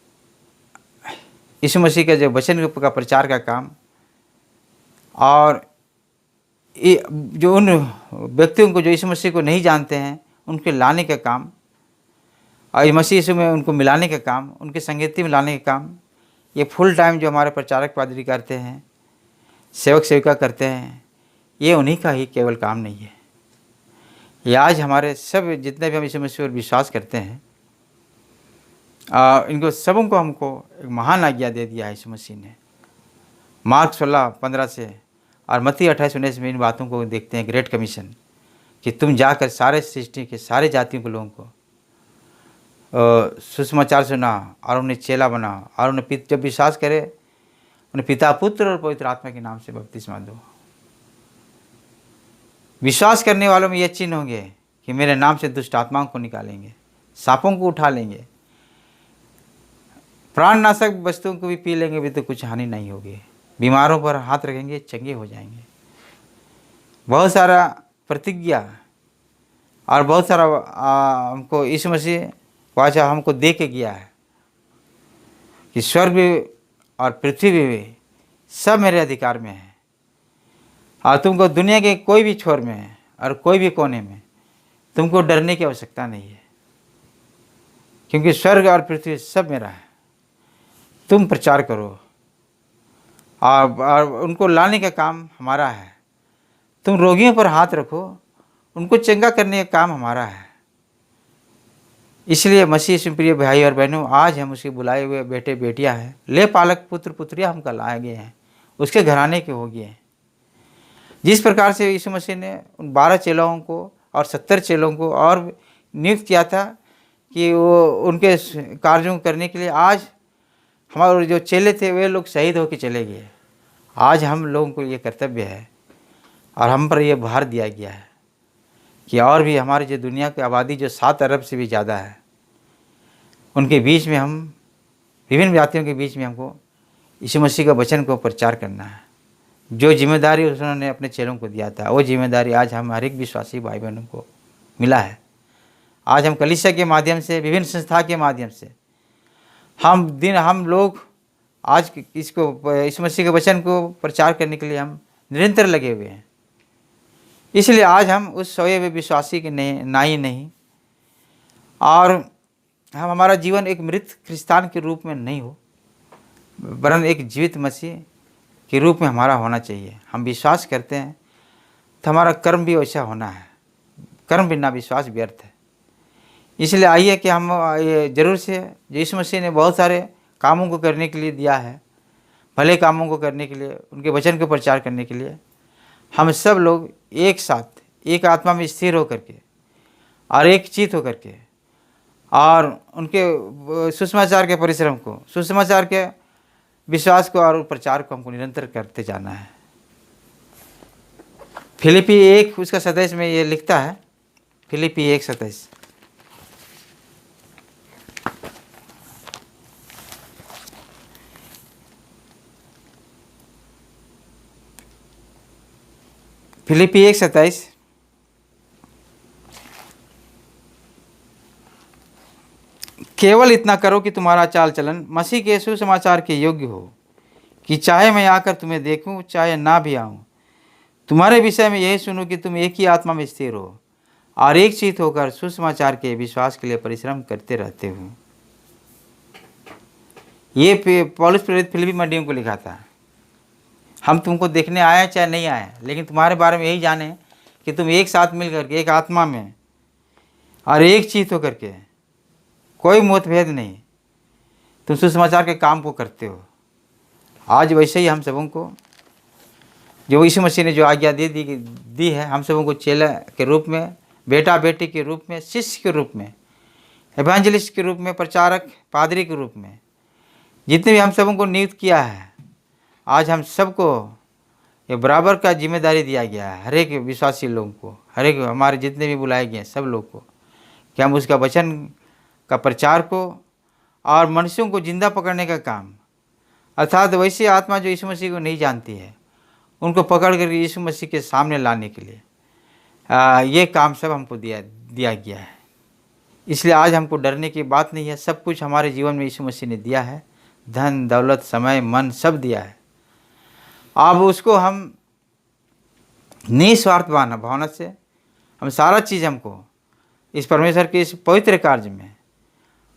यीशु मसीह का जो वचन का प्रचार का काम और जो उन व्यक्तियों को जो यीशु मसीह को नहीं जानते हैं उनके लाने का काम और मसीह यीशु में उनको मिलाने का काम, उनके संगति में लाने का काम, ये फुल टाइम जो हमारे प्रचारक पादरी करते हैं, सेवक सेविका करते हैं, ये उन्हीं का ही केवल काम नहीं है। ये आज हमारे सब जितने भी हम यीशु मसीह पर विश्वास करते हैं, इनको सबों को हमको एक महान आज्ञा दे दिया है यीशु मसीह ने। मार्क 16:15 से और मत्ती 28:19 में इन बातों को देखते हैं, ग्रेट कमीशन, कि तुम जाकर सारे सृष्टि के सारे जातियों के लोगों को सुसमाचार सुनाओ और उन्हें चेला बनाओ और उन्हें जब विश्वास करे उन्हें पिता, पुत्र और पवित्र आत्मा के नाम से बपतिस्मा दो। विश्वास करने वालों में ये चिन्ह होंगे कि मेरे नाम से दुष्ट आत्माओं को निकालेंगे, सांपों को उठा लेंगे, प्राणनाशक वस्तुओं को भी पी लेंगे भी तो कुछ हानि नहीं होगी, बीमारों पर हाथ रखेंगे चंगे हो जाएंगे। बहुत सारा प्रतिज्ञा और बहुत सारा हमको यीशु मसीह वाचा हमको दे के गया है कि स्वर्ग भी और पृथ्वी भी सब मेरे अधिकार में है और तुमको दुनिया के कोई भी छोर में और कोई भी कोने में तुमको डरने की आवश्यकता नहीं है, क्योंकि स्वर्ग और पृथ्वी सब मेरा है। तुम प्रचार करो और उनको लाने का काम हमारा है। तुम रोगियों पर हाथ रखो, उनको चंगा करने का काम हमारा है। इसलिए मसीह यीशु में प्रिय भाई और बहनों, आज हम उसके बुलाए हुए बेटे बेटियां हैं, ले पालक पुत्र पुत्रियां हम कल आए गए हैं, उसके घराने के हो गए हैं। जिस प्रकार से यीशु मसीह ने उन 12 चेलों को और 70 चेलों को और नियुक्त किया था कि वो उनके कार्यों को करने के लिए, आज हमारे जो चेले थे वे लोग शहीद होकर चले गए। आज हम लोगों को ये कर्तव्य है और हम पर यह भार दिया गया है कि और भी हमारी जो दुनिया की आबादी जो 7 अरब से भी ज़्यादा है, उनके बीच में हम विभिन्न जातियों के बीच में हमको यीशु मसीह का वचन को प्रचार करना है। जो जिम्मेदारी उन्होंने अपने चेलों को दिया था, वो जिम्मेदारी आज हम हर एक विश्वासी भाई बहनों को मिला है। आज हम कलीसिया के माध्यम से, विभिन्न संस्था के माध्यम से हम लोग आज इसको यीशु मसीह के वचन को प्रचार करने के लिए हम निरंतर लगे हुए हैं। इसलिए आज हम उस सोए हुए विश्वासी के नहीं और हम हमारा जीवन एक मृत क्रिस्तान के रूप में नहीं हो, वरन एक जीवित मसीह के रूप में हमारा होना चाहिए। हम विश्वास करते हैं तो हमारा कर्म भी वैसा होना है। कर्म बिना विश्वास व्यर्थ है। इसलिए आइए कि हम ये जरूर से, यीशु मसीह ने बहुत सारे कामों को करने के लिए दिया है, भले कामों को करने के लिए, उनके वचन को प्रचार करने के लिए, हम सब लोग एक साथ एक आत्मा में स्थिर होकर के और एक चित होकर के और उनके सुसमाचार के परिश्रम को, सुसमाचार के विश्वास को और प्रचार को हमको निरंतर करते जाना है। फिलिपी 1 उसका 27 में ये लिखता है, फिलिपी 1:27, फिलिपी 1:27, केवल इतना करो कि तुम्हारा चाल चलन मसीह के सुसमाचार के योग्य हो, कि चाहे मैं आकर तुम्हें देखूं चाहे ना भी आऊं, तुम्हारे विषय में यही सुनूं कि तुम एक ही आत्मा में स्थिर हो और एक चित्त होकर सुसमाचार के विश्वास के लिए परिश्रम करते रहते हो। ये पौलुस प्रेरित फिलिपी मंडियों को लिखा था। हम तुमको देखने आए चाहे नहीं आए, लेकिन तुम्हारे बारे में यही जाने कि तुम एक साथ मिल करके एक आत्मा में और एक चित्त होकर के, कोई मतभेद नहीं, तुम सुसमाचार के काम को करते हो। आज वैसे ही हम सबों को जो यीशु मसीह ने जो आज्ञा दी है, हम सबों को चेला के रूप में, बेटा बेटी के रूप में, शिष्य के रूप में, एवेंजलिस्ट के रूप में, प्रचारक पादरी के रूप में, जितने भी हम सबों को नियुक्त किया है, आज हम सबको ये बराबर का जिम्मेदारी दिया गया है। हर एक विश्वासी लोगों को, हर एक हमारे जितने भी बुलाए गए हैं सब लोग को, कि हम उसका वचन का प्रचार को और मनुष्यों को जिंदा पकड़ने का काम, अर्थात वैसी आत्मा जो यीशु मसीह को नहीं जानती है, उनको पकड़ कर यीशु मसीह के सामने लाने के लिए ये काम सब हमको दिया गया है। इसलिए आज हमको डरने की बात नहीं है। सब कुछ हमारे जीवन में यीशु मसीह ने दिया है, धन दौलत समय मन सब दिया है। अब उसको हम निस्वार्थ भावना से हम सारा चीज़ हमको इस परमेश्वर के इस पवित्र कार्य में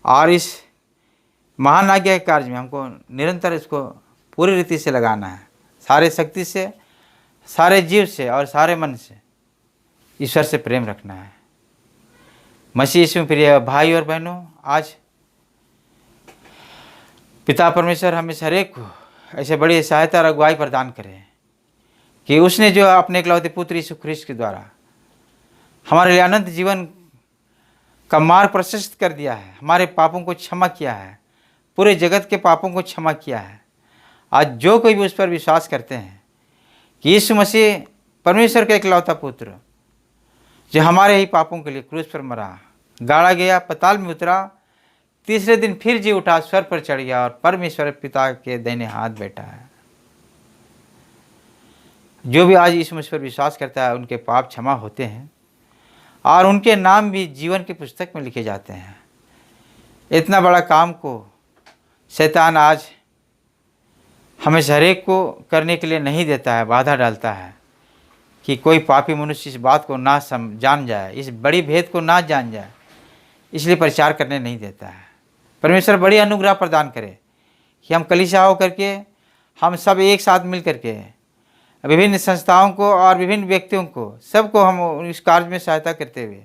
और इस महान आज्ञा के कार्य में हमको निरंतर इसको पूरी रीति से लगाना है, सारे शक्ति से, सारे जीव से और सारे मन से ईश्वर से प्रेम रखना है। मसीह यीशु में प्रिय भाई और बहनों, आज पिता परमेश्वर हमें हर एक को ऐसे बड़ी सहायता और अगुवाई प्रदान करे कि उसने जो अपने इकलौते पुत्र यीशु ख्रिस्त के द्वारा हमारे लिए अनंत जीवन का मार्ग प्रशस्त कर दिया है, हमारे पापों को क्षमा किया है, पूरे जगत के पापों को क्षमा किया है। आज जो कोई भी उस पर विश्वास करते हैं कि यीशु मसीह परमेश्वर का इकलौता पुत्र जो हमारे ही पापों के लिए क्रूस पर मरा, गाड़ा गया, पाताल में उतरा, तीसरे दिन फिर जी उठा, स्वर्ग पर चढ़ गया और परमेश्वर पिता के दाहिने हाथ बैठा है। जो भी आज यीशु मसीह पर विश्वास करता है उनके पाप क्षमा होते हैं और उनके नाम भी जीवन की पुस्तक में लिखे जाते हैं। इतना बड़ा काम को शैतान आज हमें हर एक को करने के लिए नहीं देता है, बाधा डालता है कि कोई पापी मनुष्य इस बात को ना जान जाए, इस बड़ी भेद को ना जान जाए, इसलिए प्रचार करने नहीं देता है। परमेश्वर बड़ी अनुग्रह प्रदान करे कि हम कलीसिया होकर के हम सब एक साथ मिल करके विभिन्न संस्थाओं को और विभिन्न व्यक्तियों को, सबको हम इस कार्य में सहायता करते हुए,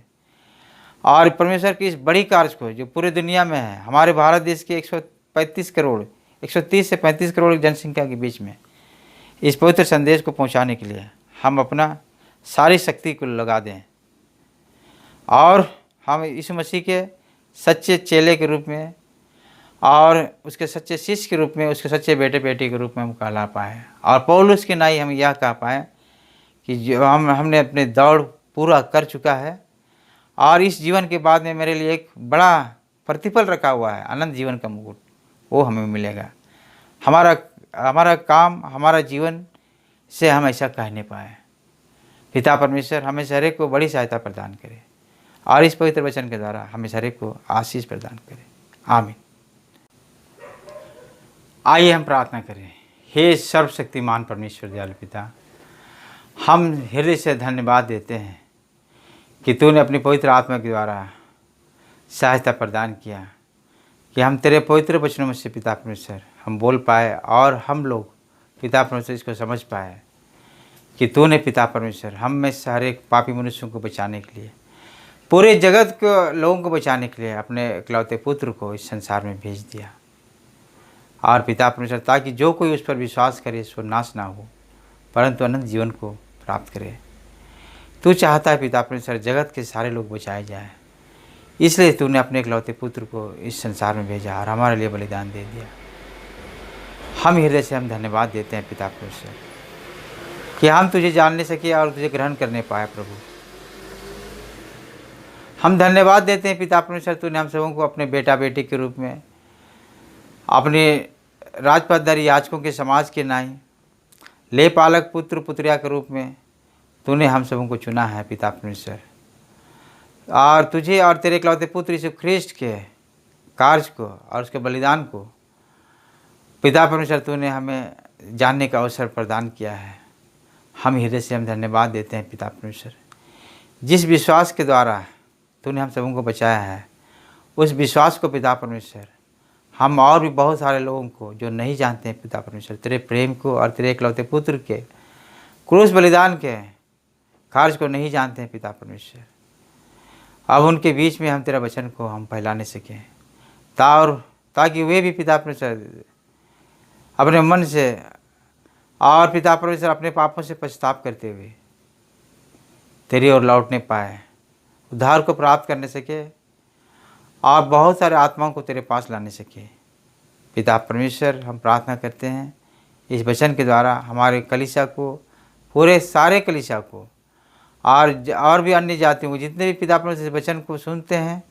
और परमेश्वर की इस बड़ी कार्य को जो पूरी दुनिया में है, हमारे भारत देश के 130 से 35 करोड़ जनसंख्या के बीच में इस पवित्र संदेश को पहुंचाने के लिए हम अपना सारी शक्ति को लगा दें, और हम यीशु मसीह के सच्चे चेले के रूप में और उसके सच्चे शिष्य के रूप में, उसके सच्चे बेटे बेटी के रूप में हम कहला पाएँ। और पौलुस के नाई हम यह कह पाएँ कि जो हमने अपने दौड़ पूरा कर चुका है, और इस जीवन के बाद में मेरे लिए एक बड़ा प्रतिफल रखा हुआ है, अनंत जीवन का मुकुट, वो हमें मिलेगा। हमारा काम, हमारा जीवन से हम ऐसा कह नहीं पाए। पिता परमेश्वर हमें हरेक को बड़ी सहायता प्रदान करे, और इस पवित्र वचन के द्वारा हमें हरेक को आशीष प्रदान करे। आमीन। आइए हम प्रार्थना करें। हे सर्वशक्तिमान परमेश्वर दयालु पिता, हम हृदय से धन्यवाद देते हैं कि तूने अपनी पवित्र आत्मा के द्वारा सहायता प्रदान किया कि हम तेरे पवित्र वचनों में से पिता परमेश्वर हम बोल पाए, और हम लोग पिता परमेश्वर इसको समझ पाए कि तूने पिता परमेश्वर हम में से हर एक पापी मनुष्यों को बचाने के लिए, पूरे जगत के लोगों को बचाने के लिए अपने इकलौते पुत्र को इस संसार में भेज दिया। और पिता परमेश्वर ताकि जो कोई उस पर विश्वास करे सो नाश ना हो परंतु अनंत जीवन को प्राप्त करे। तू चाहता है पिता परमेश्वर जगत के सारे लोग बचाए जाए, इसलिए तूने अपने इकलौते पुत्र को इस संसार में भेजा और हमारे लिए बलिदान दे दिया। हम हृदय से हम धन्यवाद देते हैं पिता परमेश्वर कि हम तुझे जानने सके और तुझे ग्रहण करने पाए। प्रभु हम धन्यवाद देते हैं पिता परमेश्वर, तूने हम सबों को अपने बेटा बेटी के रूप में, अपने राजपदधारी याजकों के समाज के नाई, ले पालक पुत्र पुत्रिया के रूप में तूने हम सबों को चुना है पिता परमेश्वर। और तुझे और तेरे इकलौते पुत्र यीशु ख्रिस्ट के कार्य को और उसके बलिदान को पिता परमेश्वर तूने हमें जानने का अवसर प्रदान किया है। हम हृदय से हम धन्यवाद देते हैं पिता परमेश्वर, जिस विश्वास के द्वारा तूने हम सबों को बचाया है, उस विश्वास को पिता परमेश्वर हम और भी बहुत सारे लोगों को जो नहीं जानते हैं पिता परमेश्वर तेरे प्रेम को और तेरे इकलौते पुत्र के क्रूस बलिदान के कार्य को नहीं जानते हैं पिता परमेश्वर, अब उनके बीच में हम तेरा वचन को हम फैलाने सकें ताकि वे भी पिता परमेश्वर अपने मन से और पिता परमेश्वर अपने पापों से पछताव करते हुए तेरी ओर लौटने पाए, उद्धार को प्राप्त करने सके और बहुत सारे आत्माओं को तेरे पास लाने सके। पिता परमेश्वर हम प्रार्थना करते हैं इस वचन के द्वारा हमारे कलीसिया को, पूरे सारे कलीसिया को और भी अन्य जातियों को, जितने भी पिता परमेश्वर इस वचन को सुनते हैं,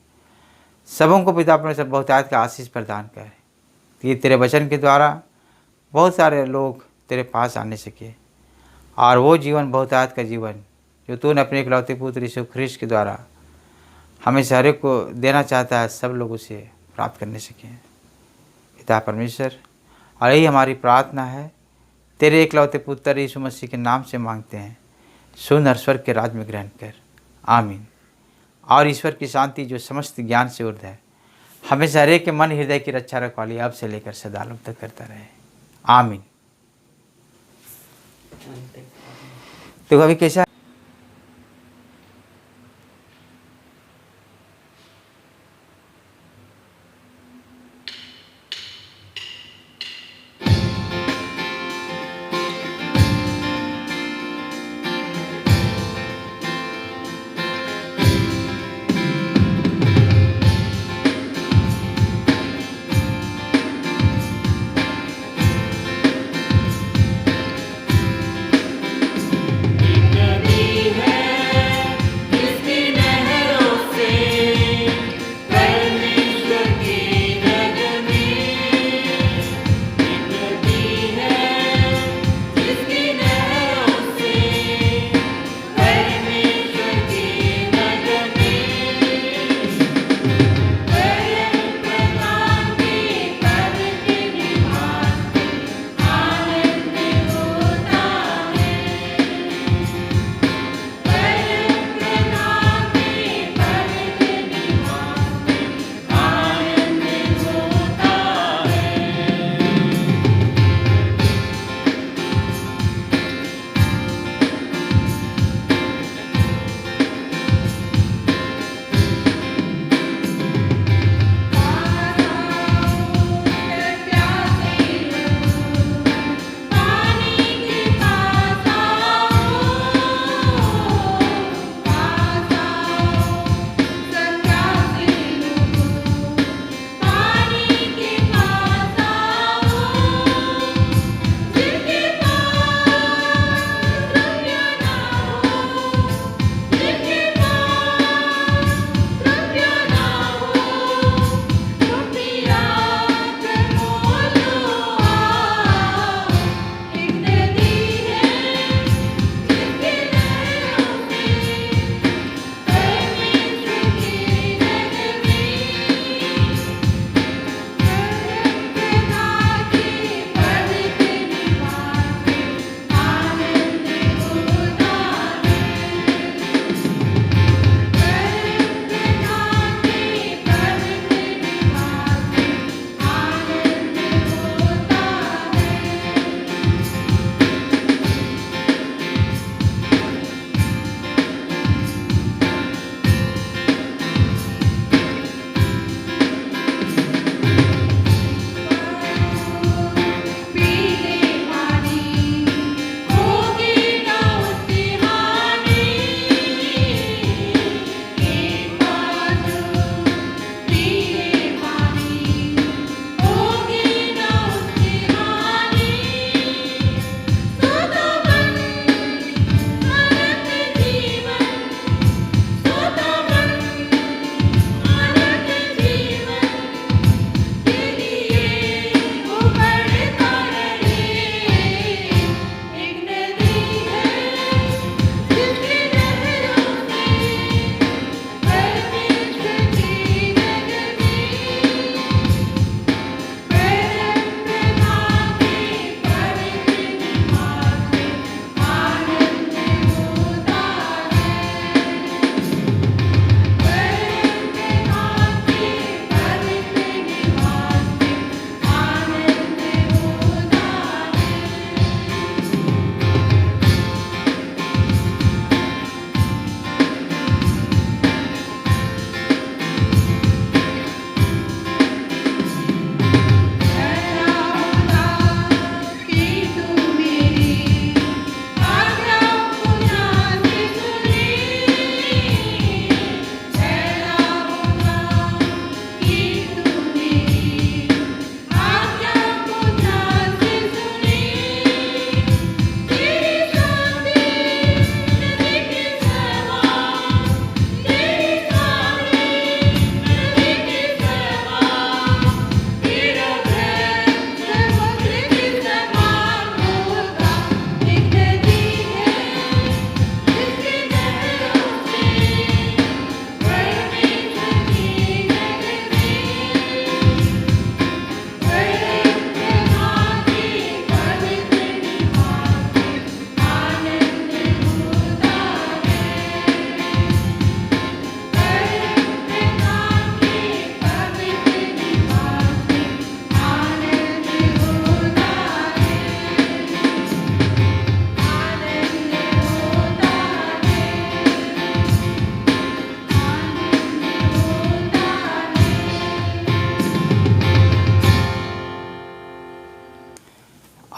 सबों को पिता परमेश्वर बहुतायत का आशीष प्रदान करे कि तेरे वचन के द्वारा बहुत सारे लोग तेरे पास आने सके और वो जीवन बहुतायत का जीवन जो तूने अपने इकलौते पुत्र यीशु ख्रिस्ट के द्वारा हमें सारे को देना चाहता है, सब लोग उसे प्राप्त करने सकें पिता परमेश्वर। और यही हमारी प्रार्थना है, तेरे इकलौते पुत्र यीशु मसीह के नाम से मांगते हैं, सुन और स्वर्ग के राज में ग्रहण कर। आमीन। और ईश्वर की शांति जो समस्त ज्ञान से ऊर्ध्व है, हमेशा हरेक के मन हृदय की रक्षा रखवाली अब से लेकर सदालोक तक करता रहे। आमीन। तो अभी कैसा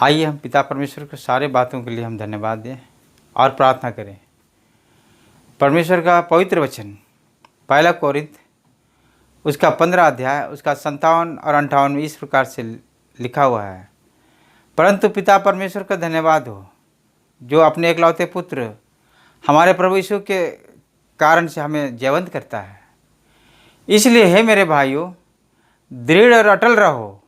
आइए हम पिता परमेश्वर को सारे बातों के लिए हम धन्यवाद दें और प्रार्थना करें। परमेश्वर का पवित्र वचन 1 कोरिन्थ उसका 15 अध्याय उसका 57 और 58 में इस प्रकार से लिखा हुआ है, परंतु पिता परमेश्वर का धन्यवाद हो जो अपने एकलौते पुत्र हमारे प्रभु यीशु के कारण से हमें जीवंत करता है। इसलिए हे मेरे भाइयों, दृढ़ और अटल रहो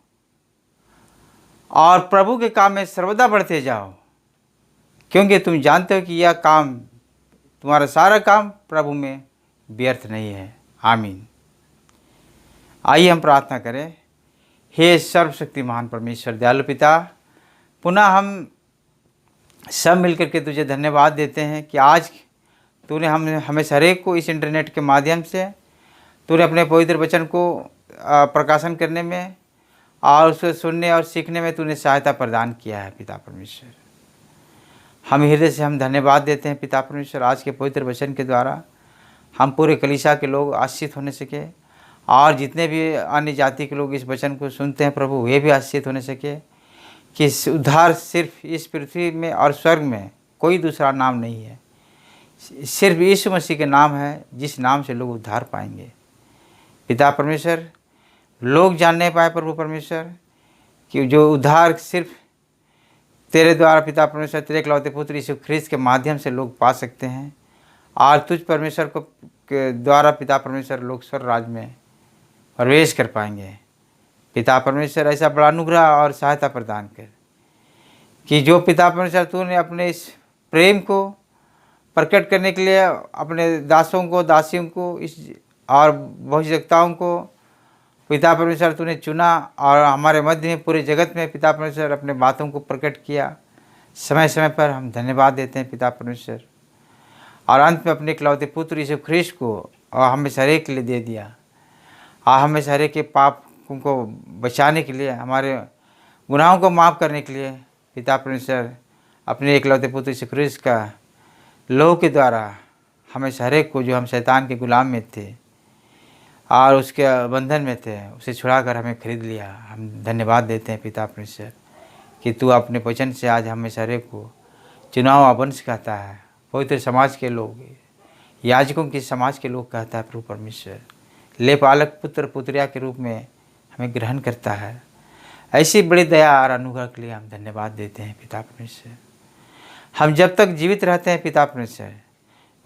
और प्रभु के काम में सर्वदा बढ़ते जाओ, क्योंकि तुम जानते हो कि यह काम, तुम्हारा सारा काम प्रभु में व्यर्थ नहीं है। आमीन। आइए हम प्रार्थना करें। हे सर्वशक्तिमान परमेश्वर दयालु पिता, पुनः हम सब मिलकर के तुझे धन्यवाद देते हैं कि आज तूने हमें हरेक को इस इंटरनेट के माध्यम से तूने अपने पवित्र वचन को प्रकाशन करने में और उसे सुनने और सीखने में तूने सहायता प्रदान किया है। पिता परमेश्वर, हम हृदय से हम धन्यवाद देते हैं पिता परमेश्वर, आज के पवित्र वचन के द्वारा हम पूरे कलीसिया के लोग आशीषित होने सके और जितने भी अन्य जाति के लोग इस वचन को सुनते हैं प्रभु, वे भी आशीषित होने सके कि उद्धार सिर्फ इस पृथ्वी में और स्वर्ग में कोई दूसरा नाम नहीं है, सिर्फ यीशु मसीह के नाम है जिस नाम से लोग उद्धार पाएंगे। पिता परमेश्वर, लोग जान नहीं पाए प्रभु परमेश्वर कि जो उद्धार सिर्फ तेरे द्वारा पिता परमेश्वर, तेरे इकलौते पुत्र यीशु ख्रीस्त के माध्यम से लोग पा सकते हैं और तुझ परमेश्वर को के द्वारा पिता परमेश्वर लोग स्वर्ग राज्य में प्रवेश कर पाएंगे। पिता परमेश्वर, ऐसा बड़ा अनुग्रह और सहायता प्रदान कर कि जो पिता परमेश्वर तूने अपने इस प्रेम को प्रकट करने के लिए अपने दासों को, दासियों को, इस और बहुजगताओं को पिता परमेश्वर तूने चुना और हमारे मध्य में पूरे जगत में पिता परमेश्वर अपने बातों को प्रकट किया। समय समय पर हम धन्यवाद देते हैं पिता परमेश्वर, और अंत में अपने इकलौते पुत्र यीशु ख्रीस्त को और हमें सारे के लिए दे दिया और हमें सारे के पाप को बचाने के लिए, हमारे गुनाहों को माफ़ करने के लिए पिता परमेश्वर अपने इकलौते पुत्र यीशु ख्रीस्त का लहू के द्वारा हमें सारे को, जो हम शैतान के गुलाम में थे और उसके बंधन में थे, उसे छुड़ाकर हमें खरीद लिया। हम धन्यवाद देते हैं पिता परमेश्वर कि तू अपने वचन से आज हमें सारे को चुनाव वंश कहता है, पवित्र समाज के लोग, याजकों की समाज के लोग कहता है प्रभु परमेश्वर, लेपालक पुत्र पुत्रिया के रूप में हमें ग्रहण करता है। ऐसी बड़ी दया और अनुग्रह के लिए हम धन्यवाद देते हैं पिता परमेश्वर। हम जब तक जीवित रहते हैं पिता परमेश्वर,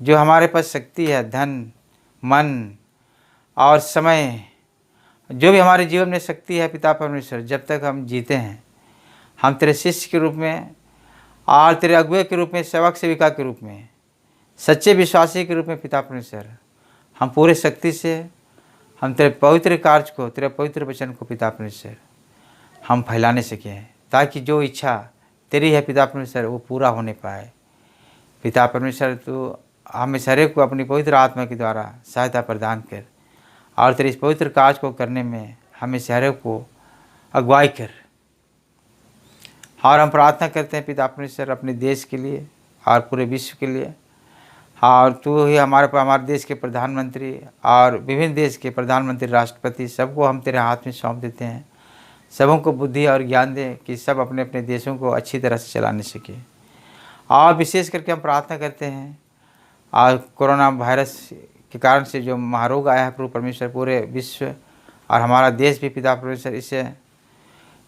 जो हमारे पास शक्ति है, धन, मन और समय, जो भी हमारे जीवन में शक्ति है पिता परमेश्वर, जब तक हम जीते हैं, हम तेरे शिष्य के रूप में और तेरे अगुए के रूप में, सेवक सेविका के रूप में, सच्चे विश्वासी के रूप में पिता परमेश्वर, हम पूरे शक्ति से हम तेरे पवित्र कार्य को, तेरे पवित्र वचन को पिता परमेश्वर हम फैलाने सकें, ताकि जो इच्छा तेरी है पिता परमेश्वर वो पूरा होने पाए। पिता परमेश्वर, तू हमें सारे को अपनी पवित्र आत्मा के द्वारा सहायता प्रदान कर और तेरे इस पवित्र कार्य को करने में हमें सारे को अगुवाई कर। और हम प्रार्थना करते हैं पिता परमेश्वर अपने देश के लिए और पूरे विश्व के लिए, और तू ही हमारे देश के प्रधानमंत्री और विभिन्न देश के प्रधानमंत्री, राष्ट्रपति, सबको हम तेरे हाथ में सौंप देते हैं। सबों को बुद्धि और ज्ञान दे कि सब अपने अपने देशों को अच्छी तरह से चलाने सके। और विशेष करके हम प्रार्थना करते हैं और कोरोना वायरस के कारण से जो महारोग आया है प्रभु परमेश्वर, पूरे विश्व और हमारा देश भी पिता परमेश्वर इससे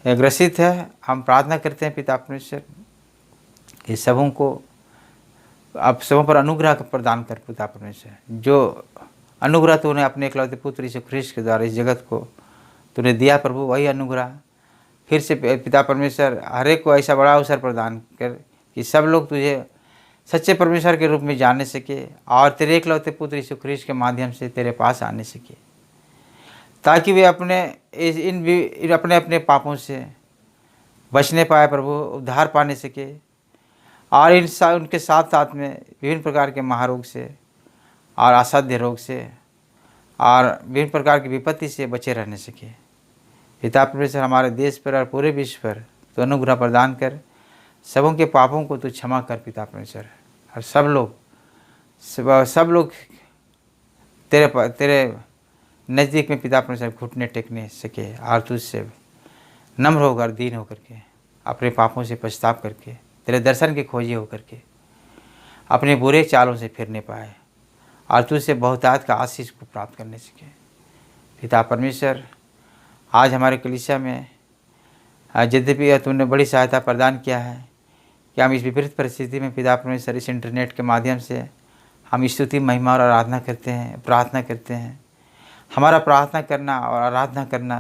ग्रसित है। हम प्रार्थना करते हैं पिता परमेश्वर कि सबों को आप सबों पर अनुग्रह प्रदान कर पिता परमेश्वर। जो अनुग्रह तूने अपने इकलौते पुत्र यीशु ख्रीस्त के द्वारा इस जगत को तूने दिया प्रभु, वही अनुग्रह फिर से पिता परमेश्वर हर एक को ऐसा बड़ा अवसर प्रदान कर कि सब लोग तुझे सच्चे परमेश्वर के रूप में जानने सके और तेरे इकलौते पुत्र यीशु ख्रीस्त के माध्यम से तेरे पास आने सके, ताकि वे अपने अपने अपने पापों से बचने पाए प्रभु, उद्धार पाने सके और उनके साथ साथ में विभिन्न प्रकार के महारोग से और असाध्य रोग से और विभिन्न प्रकार की विपत्ति से बचे रहने सके। पिता परमेश्वर हमारे देश पर और पूरे विश्व पर तो अनुग्रह प्रदान कर, सबों के पापों को तो क्षमा कर पिता परमेश्वर, और सब लोग तेरे नज़दीक में पिता परमेश्वर घुटने टेकने सके और तुझसे नम्र होकर, दीन होकर के अपने पापों से पछताव करके तेरे दर्शन के खोजी होकर के अपने बुरे चालों से फिरने पाए और तुझसे बहुतायत का आशीष को प्राप्त करने सके। पिता परमेश्वर, आज हमारे कलीसिया में यद्यपि तूने बड़ी सहायता प्रदान किया है कि हम इस विपरीत परिस्थिति में पिता परमेश्वर इस इंटरनेट के माध्यम से हम स्तुति महिमा और आराधना करते हैं, प्रार्थना करते हैं। हमारा प्रार्थना करना और आराधना करना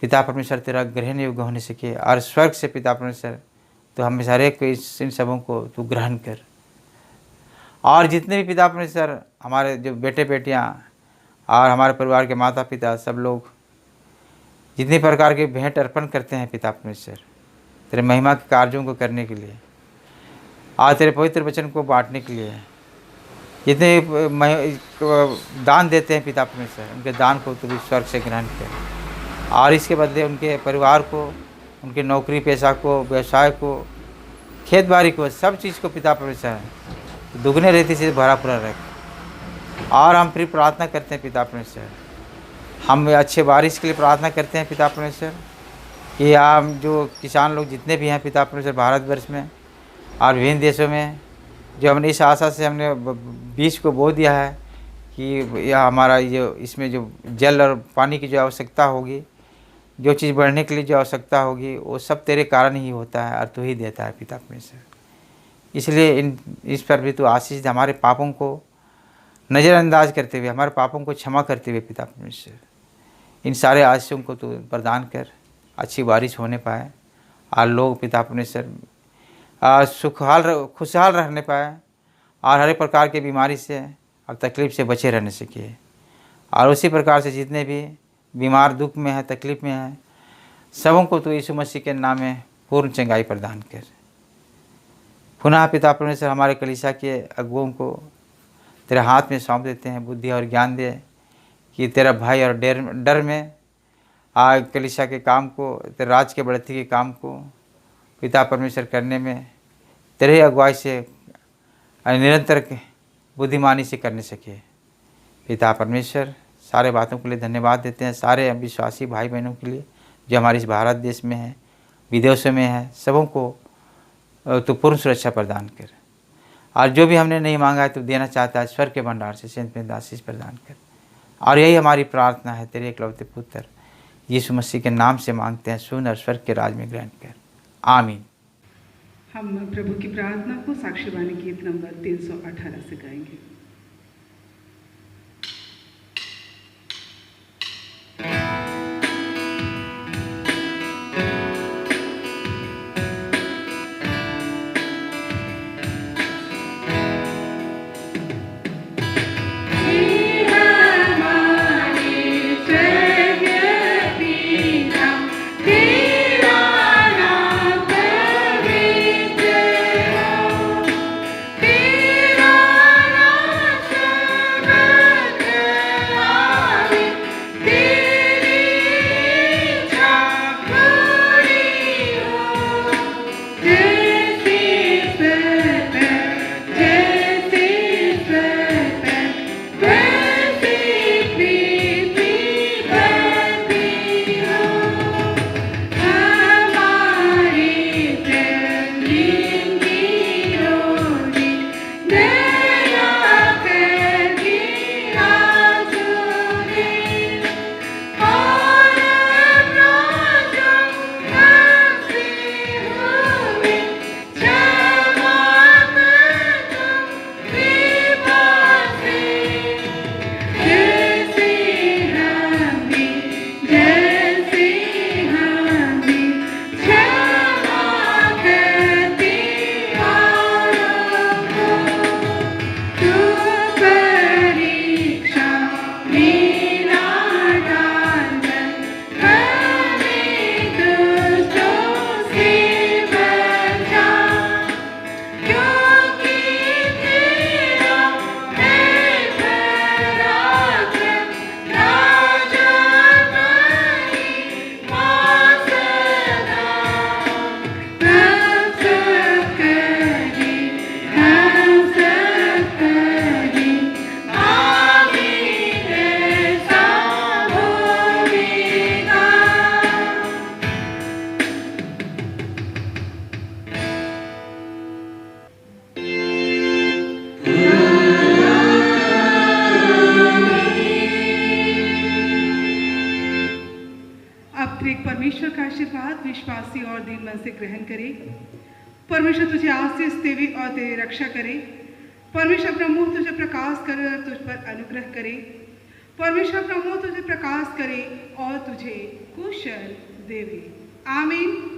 पिता परमेश्वर तेरा ग्रहण योग्य होने सके और स्वर्ग से पिता परमेश्वर तो हमें हर एक इन सबों को तू ग्रहण कर। और जितने भी पिता परमेश्वर हमारे जो बेटे बेटियां और हमारे परिवार के माता पिता सब लोग जितने प्रकार के भेंट अर्पण करते हैं पिता परमेश्वर तेरे महिमा के कार्यों को करने के लिए और तेरे पवित्र वचन को बांटने के लिए जितने दान देते हैं पिता परमेश्वर उनके दान को तू भी स्वर्ग से ग्रहण कर और इसके बदले उनके परिवार को, उनके नौकरी पेशा को, व्यवसाय को, खेत बाड़ी को, सब चीज़ को पिता परमेश्वर दुगने रीति से भरा पूरा रख। और हम फिर प्रार्थना करते हैं पिता परमेश्वर, हम अच्छे बारिश के लिए प्रार्थना करते हैं पिता परमेश्वर कि हम जो किसान लोग जितने भी हैं पिता परमेश्वर भारतवर्ष में और विभिन्न देशों में, जो हमने इस आशा से हमने बीज को बो दिया है कि यह हमारा जो इसमें जो जल और पानी की जो आवश्यकता होगी, जो चीज़ बढ़ने के लिए जो आवश्यकता होगी, वो सब तेरे कारण ही होता है और तू ही देता है पिता परमेश्वर। इसलिए इस पर भी तू आशीष दे, हमारे पापों को नज़रअंदाज करते हुए, हमारे पापों को क्षमा करते हुए पिता परमेश्वर इन सारे आशीषों को तू प्रदान कर, अच्छी बारिश होने पाए और लोग पिता परमेश्वर खुशहाल रहने पाए और हर एक प्रकार की बीमारी से और तकलीफ़ से बचे रहने सके। और उसी प्रकार से जितने भी बीमार दुख में है, तकलीफ़ में है, सबों को तो यीशु मसीह के नाम में पूर्ण चंगाई प्रदान कर। पुनः पिता परमेश्वर हमारे कलीसिया के अगुओं को तेरे हाथ में सौंप देते हैं, बुद्धि और ज्ञान दे कि तेरा भय और डर में कलीसिया के काम को, तेरे राज के बढ़ती के काम को पिता परमेश्वर करने में तेरे अगुवाई से निरंतर बुद्धिमानी से करने सके। पिता परमेश्वर सारे बातों के लिए धन्यवाद देते हैं, सारे विश्वासी भाई बहनों के लिए जो हमारे इस भारत देश में है, विदेशों में है, सबों को तो पूर्ण सुरक्षा प्रदान कर। और जो भी हमने नहीं मांगा है तो देना चाहता है, स्वर्ग के भंडार से सेंत में आशीष प्रदान कर। और यही हमारी प्रार्थना है, तेरे एकलौते पुत्र यीशु मसीह के नाम से मांगते हैं, सुन और स्वर्ग के राज में ग्रहण कर, आमीन। हम प्रभु की प्रार्थना को साक्षीवाणी गीत नंबर 318 से गाएंगे। तेरा परमेश्वर का आशीर्वाद विश्वासी और दीन मन से ग्रहण करे। परमेश्वर तुझे आशीष देवे और तेरी रक्षा करे। परमेश्वर अपना मुंह तुझे प्रकाश करे और तुझ पर अनुग्रह करे। परमेश्वर अपना मुंह तुझे प्रकाश करे और तुझे कुशल देवे। आमीन।